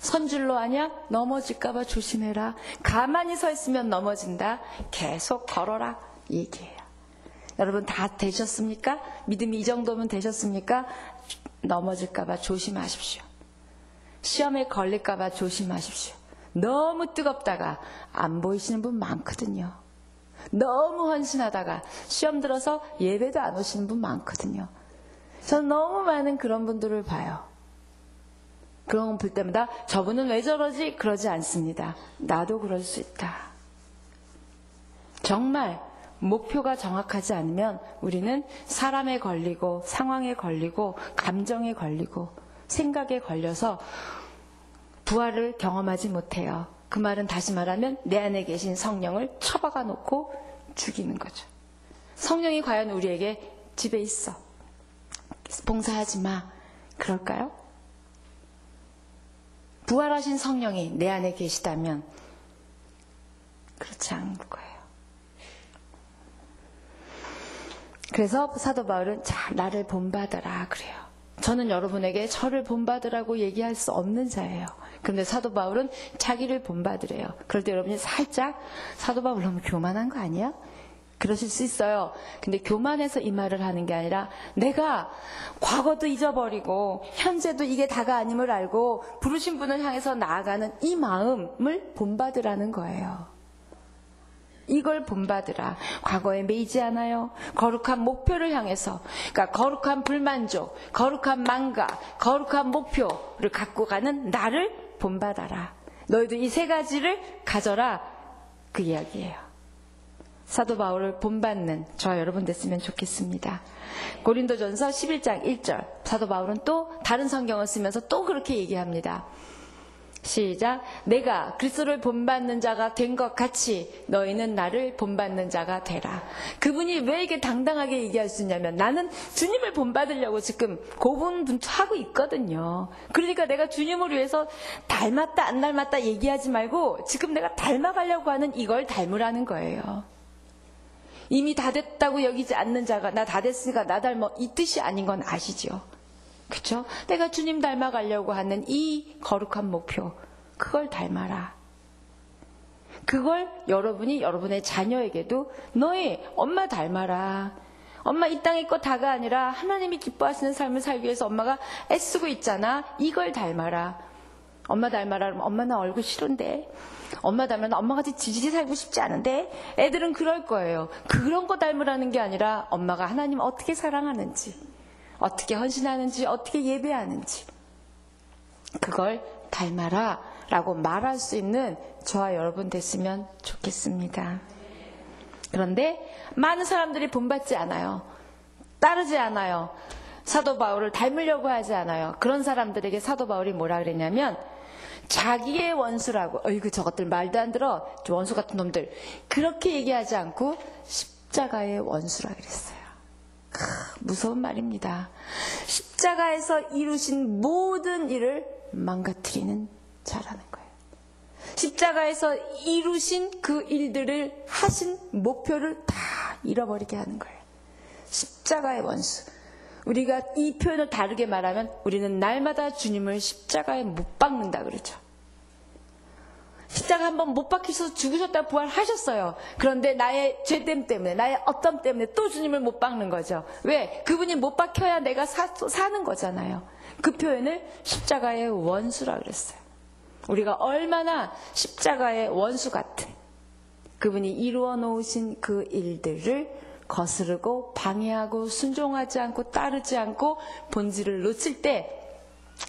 A: 선 줄로 아냐? 넘어질까 봐 조심해라. 가만히 서 있으면 넘어진다. 계속 걸어라. 이 얘기예요. 여러분 다 되셨습니까? 믿음이 이 정도면 되셨습니까? 넘어질까 봐 조심하십시오. 시험에 걸릴까 봐 조심하십시오. 너무 뜨겁다가 안 보이시는 분 많거든요. 너무 헌신하다가 시험 들어서 예배도 안 오시는 분 많거든요. 저는 너무 많은 그런 분들을 봐요. 그런 거 볼 때마다 저분은 왜 저러지? 그러지 않습니다. 나도 그럴 수 있다. 정말 목표가 정확하지 않으면 우리는 사람에 걸리고 상황에 걸리고 감정에 걸리고 생각에 걸려서 부활을 경험하지 못해요. 그 말은 다시 말하면 내 안에 계신 성령을 처박아 놓고 죽이는 거죠. 성령이 과연 우리에게 집에 있어. 봉사하지 마. 그럴까요? 부활하신 성령이 내 안에 계시다면 그렇지 않을 거예요. 그래서 사도 바울은 자, 나를 본받아라 그래요. 저는 여러분에게 저를 본받으라고 얘기할 수 없는 자예요. 그런데 사도 바울은 자기를 본받으래요. 그럴 때 여러분이 살짝 사도 바울 너무 교만한 거 아니야? 그러실 수 있어요. 근데 교만해서 이 말을 하는 게 아니라 내가 과거도 잊어버리고 현재도 이게 다가 아님을 알고 부르신 분을 향해서 나아가는 이 마음을 본받으라는 거예요. 이걸 본받으라. 과거에 매이지 않아요. 거룩한 목표를 향해서, 그러니까 거룩한 불만족, 거룩한 망가, 거룩한 목표를 갖고 가는 나를 본받아라. 너희도 이 세 가지를 가져라. 그 이야기예요. 사도 바울을 본받는 저와 여러분 됐으면 좋겠습니다. 고린도전서 11장 1절 사도 바울은 또 다른 성경을 쓰면서 또 그렇게 얘기합니다. 시작. 내가 그리스도를 본받는 자가 된 것 같이 너희는 나를 본받는 자가 되라. 그분이 왜 이게 당당하게 얘기할 수 있냐면 나는 주님을 본받으려고 지금 고군분투하고 있거든요. 그러니까 내가 주님을 위해서 닮았다 안 닮았다 얘기하지 말고 지금 내가 닮아가려고 하는 이걸 닮으라는 거예요. 이미 다 됐다고 여기지 않는 자가 나 다 됐으니까 나 닮아 이 뜻이 아닌 건 아시죠? 그쵸? 내가 주님 닮아가려고 하는 이 거룩한 목표, 그걸 닮아라. 그걸 여러분이 여러분의 자녀에게도 너희 엄마 닮아라. 엄마 이 땅의 것 다가 아니라 하나님이 기뻐하시는 삶을 살기 위해서 엄마가 애쓰고 있잖아. 이걸 닮아라. 엄마 닮아라 그러면 엄마 나 얼굴 싫은데. 엄마 닮으면 엄마같이 지지리 살고 싶지 않은데. 애들은 그럴 거예요. 그런 거 닮으라는 게 아니라 엄마가 하나님 어떻게 사랑하는지, 어떻게 헌신하는지, 어떻게 예배하는지 그걸 닮아라 라고 말할 수 있는 저와 여러분 됐으면 좋겠습니다. 그런데 많은 사람들이 본받지 않아요. 따르지 않아요. 사도 바울을 닮으려고 하지 않아요. 그런 사람들에게 사도 바울이 뭐라 그랬냐면 자기의 원수라고, 어이구 저것들 말도 안 들어, 저 원수 같은 놈들, 그렇게 얘기하지 않고 십자가의 원수라 그랬어요. 무서운 말입니다. 십자가에서 이루신 모든 일을 망가뜨리는 자라는 거예요. 십자가에서 이루신 그 일들을 하신 목표를 다 잃어버리게 하는 거예요. 십자가의 원수. 우리가 이 표현을 다르게 말하면 우리는 날마다 주님을 십자가에 못 박는다 그러죠. 십자가 한번 못 박히셔서 죽으셨다 부활하셨어요. 그런데 나의 죄됨 때문에, 나의 어떤 때문에 또 주님을 못 박는 거죠. 왜? 그분이 못 박혀야 내가 사는 거잖아요. 그 표현을 십자가의 원수라 그랬어요. 우리가 얼마나 십자가의 원수 같은 그분이 이루어 놓으신 그 일들을 거스르고 방해하고 순종하지 않고 따르지 않고 본질을 놓칠 때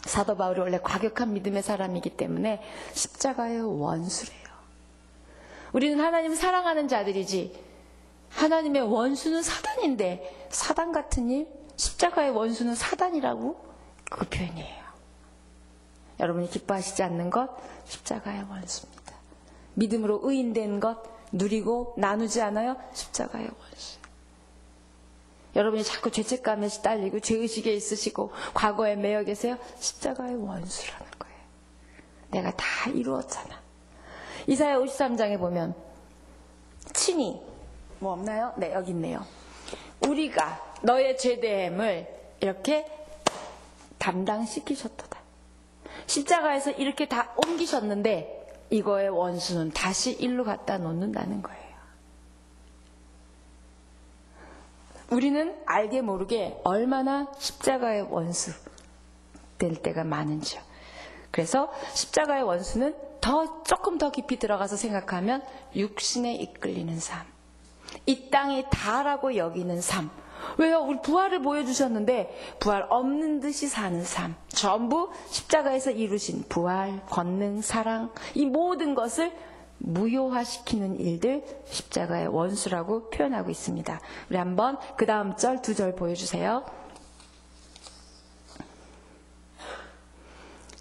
A: 사도 바울이 원래 과격한 믿음의 사람이기 때문에 십자가의 원수래요. 우리는 하나님 사랑하는 자들이지 하나님의 원수는 사단인데 사단 같은 일, 십자가의 원수는 사단이라고? 그 표현이에요. 여러분이 기뻐하시지 않는 것, 십자가의 원수입니다. 믿음으로 의인된 것, 누리고 나누지 않아요? 십자가의 원수. 여러분이 자꾸 죄책감에 시달리고 죄의식에 있으시고 과거에 매여 계세요? 십자가의 원수라는 거예요. 내가 다 이루었잖아. 이사야 53장에 보면 친히 뭐 없나요? 네, 여기 있네요. 우리가 너의 죄됨을 이렇게 담당시키셨도다. 십자가에서 이렇게 다 옮기셨는데 이거의 원수는 다시 일로 갖다 놓는다는 거예요. 우리는 알게 모르게 얼마나 십자가의 원수 될 때가 많은지요. 그래서 십자가의 원수는 조금 더 깊이 들어가서 생각하면 육신에 이끌리는 삶, 이 땅이 다라고 여기는 삶. 왜요? 우리 부활을 보여주셨는데 부활 없는 듯이 사는 삶, 전부 십자가에서 이루신 부활, 권능, 사랑, 이 모든 것을 무효화시키는 일들, 십자가의 원수라고 표현하고 있습니다. 우리 한번 그 다음 절, 2절 보여주세요.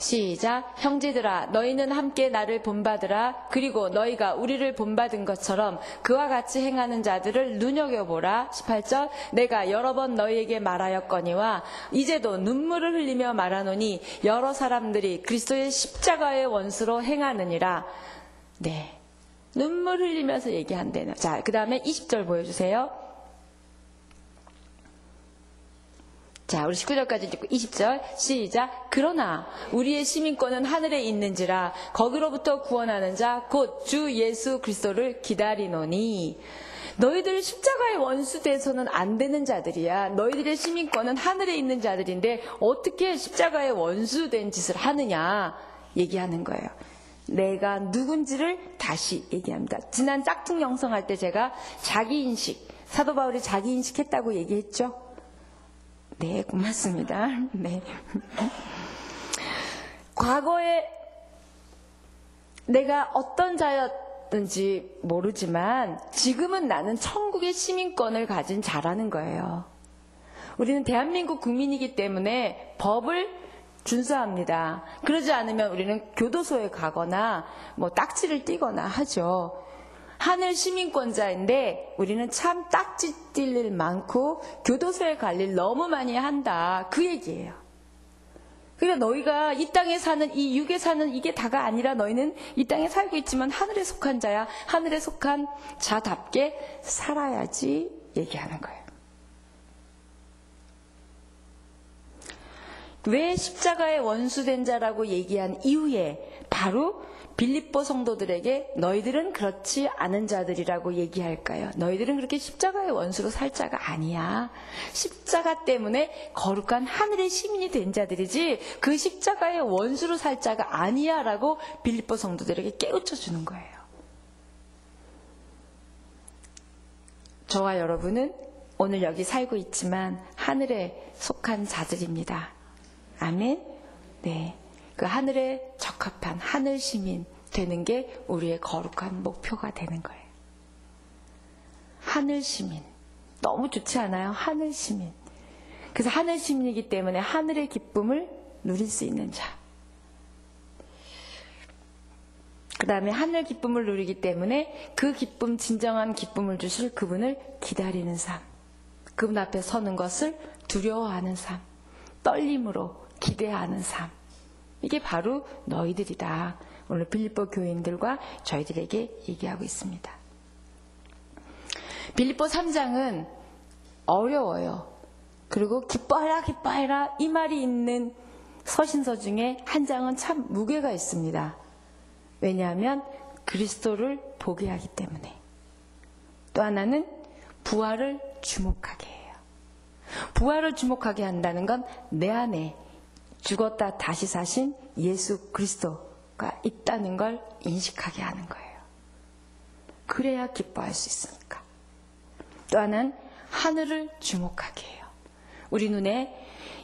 A: 시작. 형제들아 너희는 함께 나를 본받으라. 그리고 너희가 우리를 본받은 것처럼 그와 같이 행하는 자들을 눈여겨보라. 18절. 내가 여러 번 너희에게 말하였거니와 이제도 눈물을 흘리며 말하노니 여러 사람들이 그리스도의 십자가의 원수로 행하느니라. 네, 눈물 흘리면서 얘기한대요. 자, 그 다음에 20절 보여주세요. 자, 우리 19절까지 읽고 20절 시작. 그러나 우리의 시민권은 하늘에 있는지라 거기로부터 구원하는 자 곧 주 예수 그리스도를 기다리노니. 너희들 십자가의 원수 돼서는 안 되는 자들이야. 너희들의 시민권은 하늘에 있는 자들인데 어떻게 십자가의 원수 된 짓을 하느냐 얘기하는 거예요. 내가 누군지를 다시 얘기합니다. 지난 짝퉁 영성할 때 제가 자기인식, 사도 바울이 자기인식 했다고 얘기했죠. 네, 고맙습니다. 네. 과거에 내가 어떤 자였는지 모르지만 지금은 나는 천국의 시민권을 가진 자라는 거예요. 우리는 대한민국 국민이기 때문에 법을 준수합니다. 그러지 않으면 우리는 교도소에 가거나 뭐 딱지를 띄거나 하죠. 하늘 시민권자인데 우리는 참 딱지 띨 일 많고 교도소에 갈 일 너무 많이 한다. 그 얘기예요. 그러니까 너희가 이 땅에 사는, 이 육에 사는 이게 다가 아니라 너희는 이 땅에 살고 있지만 하늘에 속한 자야. 하늘에 속한 자답게 살아야지 얘기하는 거예요. 왜 십자가의 원수된 자라고 얘기한 이후에 바로 빌립보 성도들에게 너희들은 그렇지 않은 자들이라고 얘기할까요? 너희들은 그렇게 십자가의 원수로 살 자가 아니야. 십자가 때문에 거룩한 하늘의 시민이 된 자들이지 그 십자가의 원수로 살 자가 아니야 라고 빌립보 성도들에게 깨우쳐 주는 거예요. 저와 여러분은 오늘 여기 살고 있지만 하늘에 속한 자들입니다. 아멘? 네. 그 하늘에 적합한 하늘 시민 되는 게 우리의 거룩한 목표가 되는 거예요. 하늘 시민. 너무 좋지 않아요? 하늘 시민. 그래서 하늘 시민이기 때문에 하늘의 기쁨을 누릴 수 있는 자. 그 다음에 하늘 기쁨을 누리기 때문에 그 기쁨, 진정한 기쁨을 주실 그분을 기다리는 삶. 그분 앞에 서는 것을 두려워하는 삶. 떨림으로 기대하는 삶. 이게 바로 너희들이다. 오늘 빌립보 교인들과 저희들에게 얘기하고 있습니다. 빌립보 3장은 어려워요. 그리고 기뻐해라 기뻐해라 이 말이 있는 서신서 중에 한 장은 참 무게가 있습니다. 왜냐하면 그리스도를 보게 하기 때문에. 또 하나는 부활을 주목하게 해요. 부활을 주목하게 한다는 건 내 안에 죽었다 다시 사신 예수 그리스도가 있다는 걸 인식하게 하는 거예요. 그래야 기뻐할 수 있으니까. 또 하나는 하늘을 주목하게 해요. 우리 눈에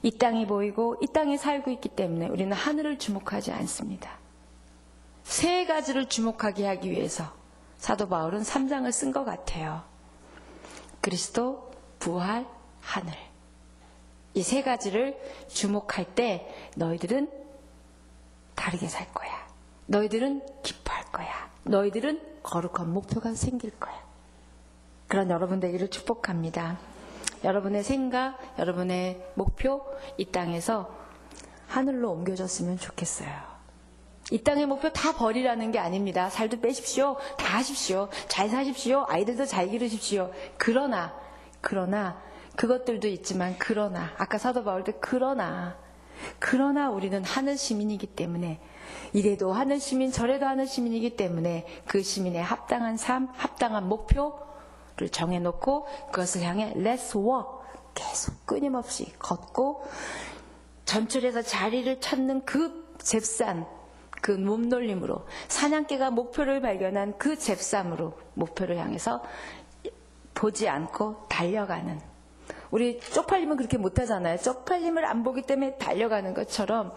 A: 이 땅이 보이고 이 땅에 살고 있기 때문에 우리는 하늘을 주목하지 않습니다. 세 가지를 주목하게 하기 위해서 사도 바울은 3장을 쓴 것 같아요. 그리스도, 부활, 하늘. 이 세 가지를 주목할 때 너희들은 다르게 살 거야. 너희들은 기뻐할 거야. 너희들은 거룩한 목표가 생길 거야. 그런 여러분 되기를 축복합니다. 여러분의 생각, 여러분의 목표 이 땅에서 하늘로 옮겨졌으면 좋겠어요. 이 땅의 목표 다 버리라는 게 아닙니다. 살도 빼십시오. 다 하십시오. 잘 사십시오. 아이들도 잘 기르십시오. 그러나 그것들도 있지만 아까 사도 바울 때 그러나 우리는 하늘 시민이기 때문에 이래도 하늘 시민 저래도 하늘 시민이기 때문에 그 시민의 합당한 삶, 합당한 목표를 정해놓고 그것을 향해 Let's walk 계속 끊임없이 걷고 전철에서 자리를 찾는 그 잽산 그 몸놀림으로 사냥개가 목표를 발견한 그 잽삼으로 목표를 향해서 보지 않고 달려가는 우리 쪽팔림은 그렇게 못하잖아요. 쪽팔림을 안 보기 때문에 달려가는 것처럼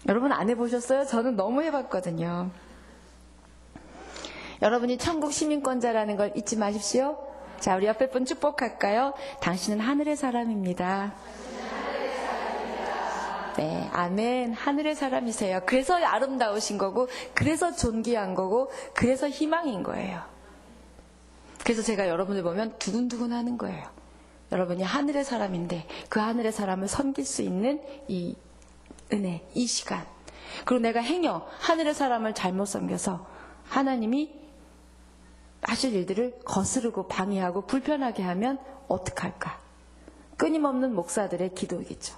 A: 여러분 안 해보셨어요? 저는 너무 해봤거든요. 여러분이 천국 시민권자라는 걸 잊지 마십시오. 자, 우리 옆에 분 축복할까요? 당신은 하늘의 사람입니다. 네, 아멘. 하늘의 사람이세요. 그래서 아름다우신 거고, 그래서 존귀한 거고, 그래서 희망인 거예요. 그래서 제가 여러분을 보면 두근두근 하는 거예요. 여러분이 하늘의 사람인데 그 하늘의 사람을 섬길 수 있는 이 은혜, 이 시간. 그리고 내가 행여 하늘의 사람을 잘못 섬겨서 하나님이 하실 일들을 거스르고 방해하고 불편하게 하면 어떡할까? 끊임없는 목사들의 기도이겠죠.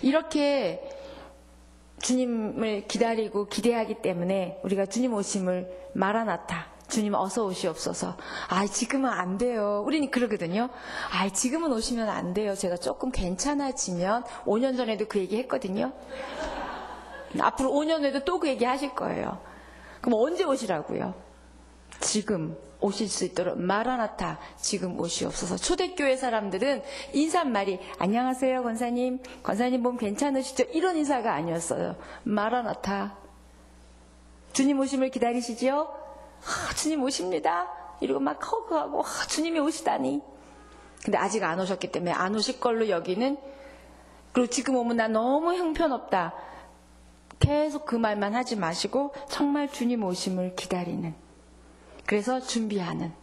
A: 이렇게 주님을 기다리고 기대하기 때문에 우리가 주님 오심을 마라나타, 주님 어서 오시옵소서. 지금은 안 돼요. 우리는 그러거든요. 지금은 오시면 안 돼요. 제가 조금 괜찮아지면 5년 전에도 그 얘기 했거든요. 앞으로 5년 후에도 또 그 얘기 하실 거예요. 그럼 언제 오시라고요? 지금 오실 수 있도록 마라나타, 지금 오시옵소서. 초대교회 사람들은 인사말이 안녕하세요 권사님, 권사님 몸 괜찮으시죠? 이런 인사가 아니었어요. 마라나타, 주님 오심을 기다리시지요? 주님 오십니다. 이러고 막 허그하고 주님이 오시다니. 근데 아직 안 오셨기 때문에 안 오실 걸로 여기는, 그리고 지금 오면 나 너무 형편없다, 계속 그 말만 하지 마시고 정말 주님 오심을 기다리는, 그래서 준비하는.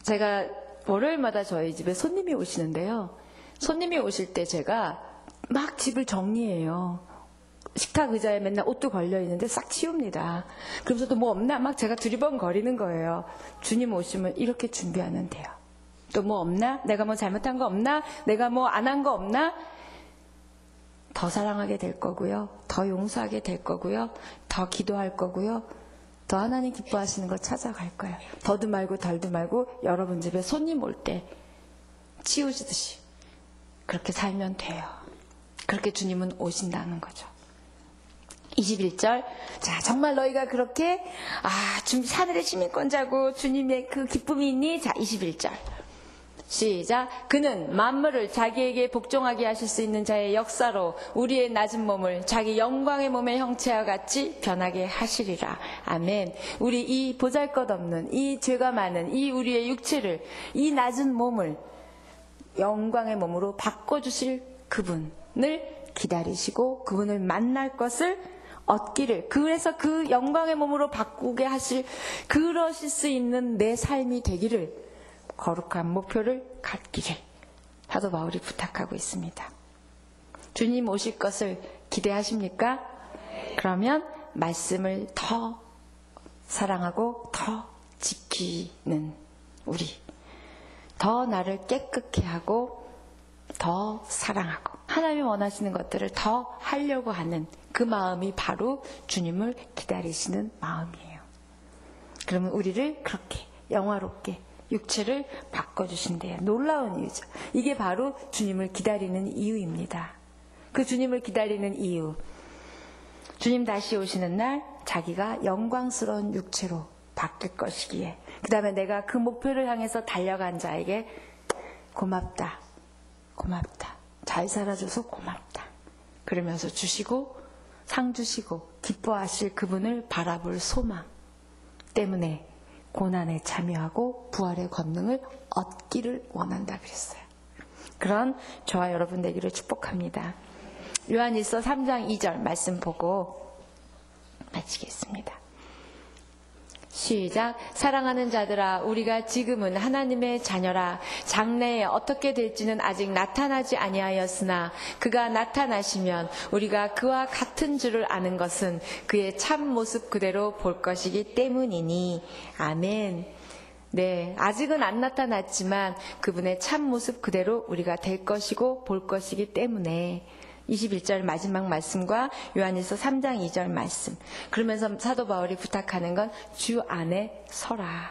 A: 제가 월요일마다 저희 집에 손님이 오시는데요, 손님이 오실 때 제가 막 집을 정리해요. 식탁 의자에 맨날 옷도 걸려있는데 싹 치웁니다. 그러면서 또 뭐 없나 막 제가 두리번거리는 거예요. 주님 오시면 이렇게 준비하면 돼요. 또 뭐 없나? 내가 뭐 잘못한 거 없나? 내가 뭐 안 한 거 없나? 더 사랑하게 될 거고요, 더 용서하게 될 거고요, 더 기도할 거고요, 더 하나님 기뻐하시는 거 찾아갈 거예요. 더도 말고 덜도 말고 여러분 집에 손님 올 때 치우시듯이 그렇게 살면 돼요. 그렇게 주님은 오신다는 거죠. 21절. 자, 정말 너희가 그렇게 하늘의 시민권자고 주님의 그 기쁨이 있니? 자, 21절. 시작. 그는 만물을 자기에게 복종하게 하실 수 있는 자의 역사로 우리의 낮은 몸을 자기 영광의 몸의 형체와 같이 변하게 하시리라. 아멘. 우리 이 보잘것없는, 이 죄가 많은 이 우리의 육체를, 이 낮은 몸을 영광의 몸으로 바꿔주실 그분을 기다리시고 그분을 만날 것을 얻기를, 그래서 그 영광의 몸으로 바꾸게 하실, 그러실 수 있는 내 삶이 되기를, 거룩한 목표를 갖기를 사도 바울이 부탁하고 있습니다. 주님 오실 것을 기대하십니까? 그러면 말씀을 더 사랑하고 더 지키는 우리, 더 나를 깨끗게 하고 더 사랑하고 하나님이 원하시는 것들을 더 하려고 하는 그 마음이 바로 주님을 기다리시는 마음이에요. 그러면 우리를 그렇게 영화롭게 육체를 바꿔주신대요. 놀라운 이유죠. 이게 바로 주님을 기다리는 이유입니다. 그 주님을 기다리는 이유, 주님 다시 오시는 날 자기가 영광스러운 육체로 바뀔 것이기에, 그 다음에 내가 그 목표를 향해서 달려간 자에게 고맙다, 고맙다, 잘 살아줘서 고맙다 그러면서 주시고 상 주시고 기뻐하실 그분을 바라볼 소망 때문에 고난에 참여하고 부활의 권능을 얻기를 원한다 그랬어요. 그런 저와 여러분 되기를 축복합니다. 요한일서 3장 2절 말씀 보고 마치겠습니다. 시작. 사랑하는 자들아, 우리가 지금은 하나님의 자녀라. 장래에 어떻게 될지는 아직 나타나지 아니하였으나 그가 나타나시면 우리가 그와 같은 줄을 아는 것은 그의 참 모습 그대로 볼 것이기 때문이니. 아멘. 네, 아직은 안 나타났지만 그분의 참 모습 그대로 우리가 될 것이고 볼 것이기 때문에. 21절 마지막 말씀과 요한일서 3장 2절 말씀. 그러면서 사도 바울이 부탁하는 건 주 안에 서라.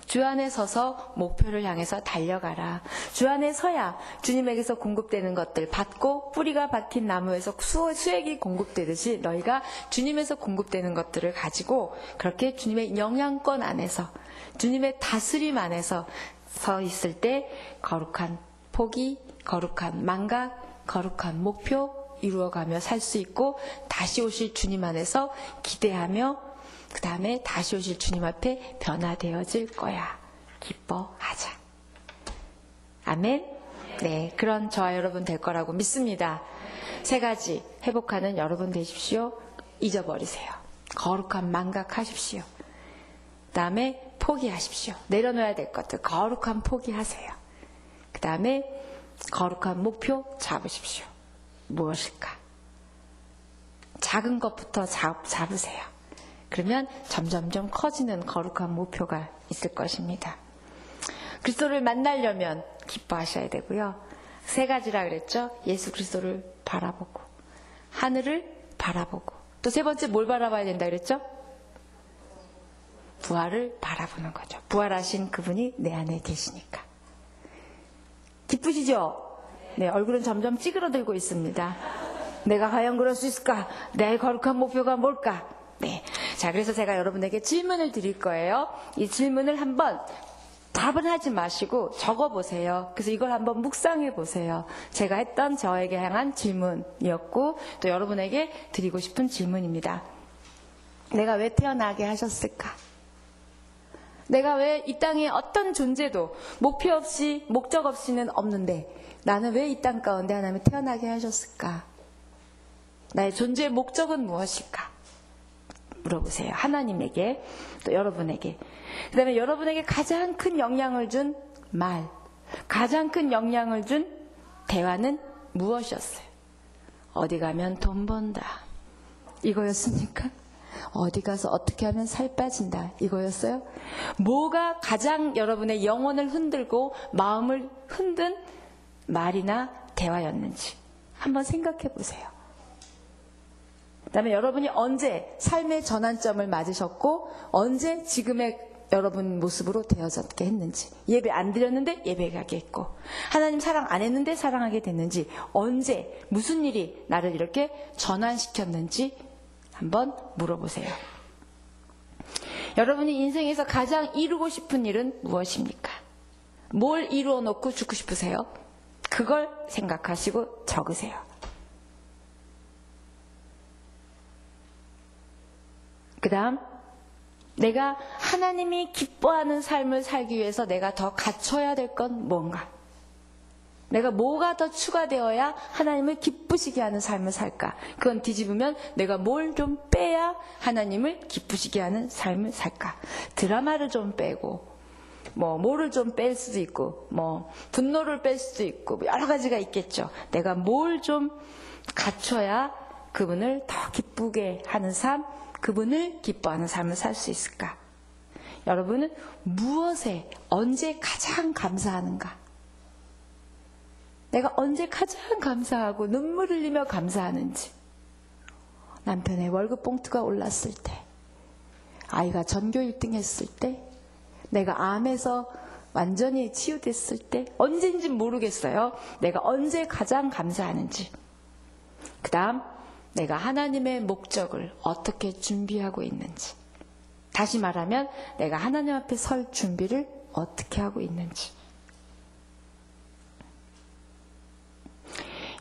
A: 주 안에 서서 목표를 향해서 달려가라. 주 안에 서야 주님에게서 공급되는 것들 받고, 뿌리가 박힌 나무에서 수액이 공급되듯이 너희가 주님에서 공급되는 것들을 가지고 그렇게 주님의 영향권 안에서, 주님의 다스림 안에서 서 있을 때 거룩한 포기, 거룩한 망각, 거룩한 목표 이루어가며 살 수 있고, 다시 오실 주님 안에서 기대하며 그 다음에 다시 오실 주님 앞에 변화되어질 거야. 기뻐하자. 아멘. 네, 그런 저와 여러분 될 거라고 믿습니다. 3가지 회복하는 여러분 되십시오. 잊어버리세요. 거룩한 망각하십시오. 그 다음에 포기하십시오. 내려놓아야 될 것들 거룩한 포기하세요. 그 다음에 거룩한 목표 잡으십시오. 무엇일까? 작은 것부터 잡으세요. 그러면 점점점 커지는 거룩한 목표가 있을 것입니다. 그리스도를 만나려면 기뻐하셔야 되고요. 3가지라 그랬죠. 예수 그리스도를 바라보고 하늘을 바라보고 또 3번째 뭘 바라봐야 된다 그랬죠? 부활을 바라보는 거죠. 부활하신 그분이 내 안에 계시니까. 기쁘시죠? 네, 얼굴은 점점 찌그러들고 있습니다. 내가 과연 그럴 수 있을까? 내 거룩한 목표가 뭘까? 네. 자, 그래서 제가 여러분에게 질문을 드릴 거예요. 이 질문을 한번 답은 하지 마시고 적어보세요. 그래서 이걸 한번 묵상해 보세요. 제가 했던 저에게 향한 질문이었고 또 여러분에게 드리고 싶은 질문입니다. 내가 왜 태어나게 하셨을까? 내가 왜 이 땅에 어떤 존재도 목표 없이 목적 없이는 없는데 나는 왜 이 땅 가운데 하나님이 태어나게 하셨을까? 나의 존재의 목적은 무엇일까? 물어보세요. 하나님에게 또 여러분에게. 그 다음에 여러분에게 가장 큰 영향을 준 말, 가장 큰 영향을 준 대화는 무엇이었어요? 어디 가면 돈 번다 이거였습니까? 어디 가서 어떻게 하면 살 빠진다 이거였어요? 뭐가 가장 여러분의 영혼을 흔들고 마음을 흔든 말이나 대화였는지 한번 생각해 보세요. 그 다음에 여러분이 언제 삶의 전환점을 맞으셨고 언제 지금의 여러분 모습으로 되어졌게 했는지, 예배 안 드렸는데 예배 가게 했고 하나님 사랑 안 했는데 사랑하게 됐는지, 언제 무슨 일이 나를 이렇게 전환시켰는지 한번 물어보세요. 여러분이 인생에서 가장 이루고 싶은 일은 무엇입니까? 뭘 이루어 놓고 죽고 싶으세요? 그걸 생각하시고 적으세요. 그 다음, 내가 하나님이 기뻐하는 삶을 살기 위해서 내가 더 갖춰야 될 건 뭔가? 내가 뭐가 더 추가되어야 하나님을 기쁘시게 하는 삶을 살까? 그건 뒤집으면 내가 뭘 좀 빼야 하나님을 기쁘시게 하는 삶을 살까? 드라마를 좀 빼고, 뭐를 좀 뺄 수도 있고, 분노를 뺄 수도 있고, 여러 가지가 있겠죠. 내가 뭘 좀 갖춰야 그분을 더 기쁘게 하는 삶, 그분을 기뻐하는 삶을 살 수 있을까? 여러분은 무엇에 언제 가장 감사하는가? 내가 언제 가장 감사하고 눈물 흘리며 감사하는지, 남편의 월급 봉투가 올랐을 때, 아이가 전교 1등 했을 때, 내가 암에서 완전히 치유됐을 때, 언제인지 모르겠어요. 내가 언제 가장 감사하는지. 그 다음, 내가 하나님의 목적을 어떻게 준비하고 있는지. 다시 말하면 내가 하나님 앞에 설 준비를 어떻게 하고 있는지.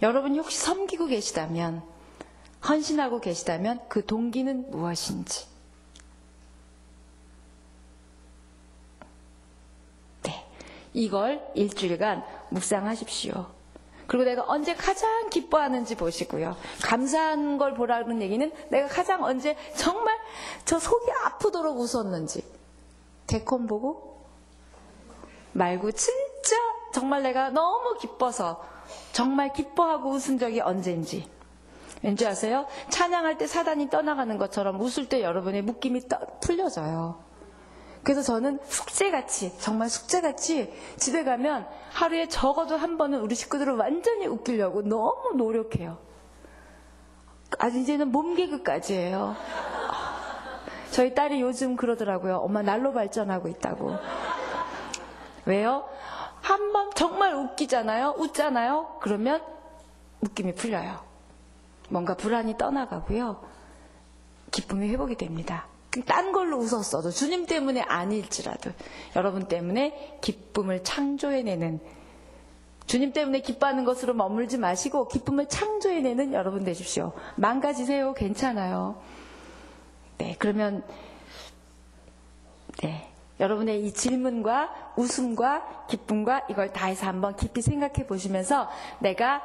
A: 여러분이 혹시 섬기고 계시다면, 헌신하고 계시다면 그 동기는 무엇인지. 네, 이걸 일주일간 묵상하십시오. 그리고 내가 언제 가장 기뻐하는지 보시고요. 감사한 걸 보라는 얘기는 내가 가장 언제 정말 저 속이 아프도록 웃었는지. 개콘 보고 말고 진짜 정말 내가 너무 기뻐서 정말 기뻐하고 웃은 적이 언제인지. 왠지 아세요? 찬양할 때 사단이 떠나가는 것처럼 웃을 때 여러분의 묶임이 풀려져요. 그래서 저는 숙제같이, 정말 숙제같이 집에 가면 하루에 적어도 한 번은 우리 식구들을 완전히 웃기려고 너무 노력해요. 아주 이제는 몸개그까지예요. 저희 딸이 요즘 그러더라고요. 엄마 날로 발전하고 있다고. 왜요? 한 번 정말 웃기잖아요. 웃잖아요. 그러면 묶임이 풀려요. 뭔가 불안이 떠나가고요. 기쁨이 회복이 됩니다. 딴 걸로 웃었어도 주님 때문에 아닐지라도 여러분 때문에 기쁨을 창조해내는, 주님 때문에 기뻐하는 것으로 머물지 마시고 기쁨을 창조해내는 여러분 되십시오. 망가지세요. 괜찮아요. 네, 그러면 네, 여러분의 이 질문과 웃음과 기쁨과 이걸 다해서 한번 깊이 생각해 보시면서 내가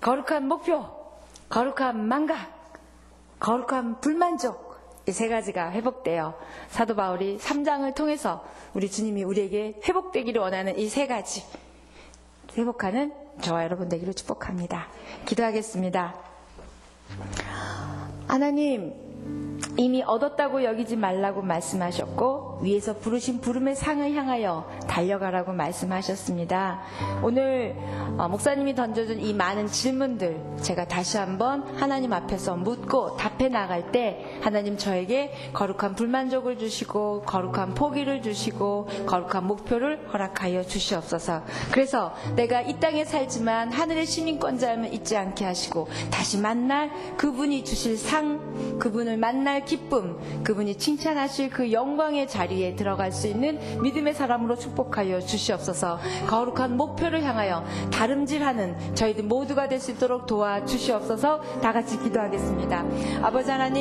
A: 거룩한 목표, 거룩한 망각, 거룩한 불만족, 이 세 가지가 회복돼요. 사도 바울이 3장을 통해서 우리 주님이 우리에게 회복되기를 원하는 이 세 가지 회복하는 저와 여러분 되기를 축복합니다. 기도하겠습니다. 하나님, 이미 얻었다고 여기지 말라고 말씀하셨고 위에서 부르신 부름의 상을 향하여 달려가라고 말씀하셨습니다. 오늘 목사님이 던져준 이 많은 질문들 제가 다시 한번 하나님 앞에서 묻고 답해 나갈 때 하나님 저에게 거룩한 불만족을 주시고 거룩한 포기를 주시고 거룩한 목표를 허락하여 주시옵소서. 그래서 내가 이 땅에 살지만 하늘의 시민권자임을 잊지 않게 하시고 다시 만날 그분이 주실 상, 그분을 만날 기쁨, 그분이 칭찬하실 그 영광의 자리에 들어갈 수 있는 믿음의 사람으로 축복하여 주시옵소서. 거룩한 목표를 향하여 다름질하는 저희들 모두가 될 수 있도록 도와주시옵소서. 다 같이 기도하겠습니다. 아버지 하나님,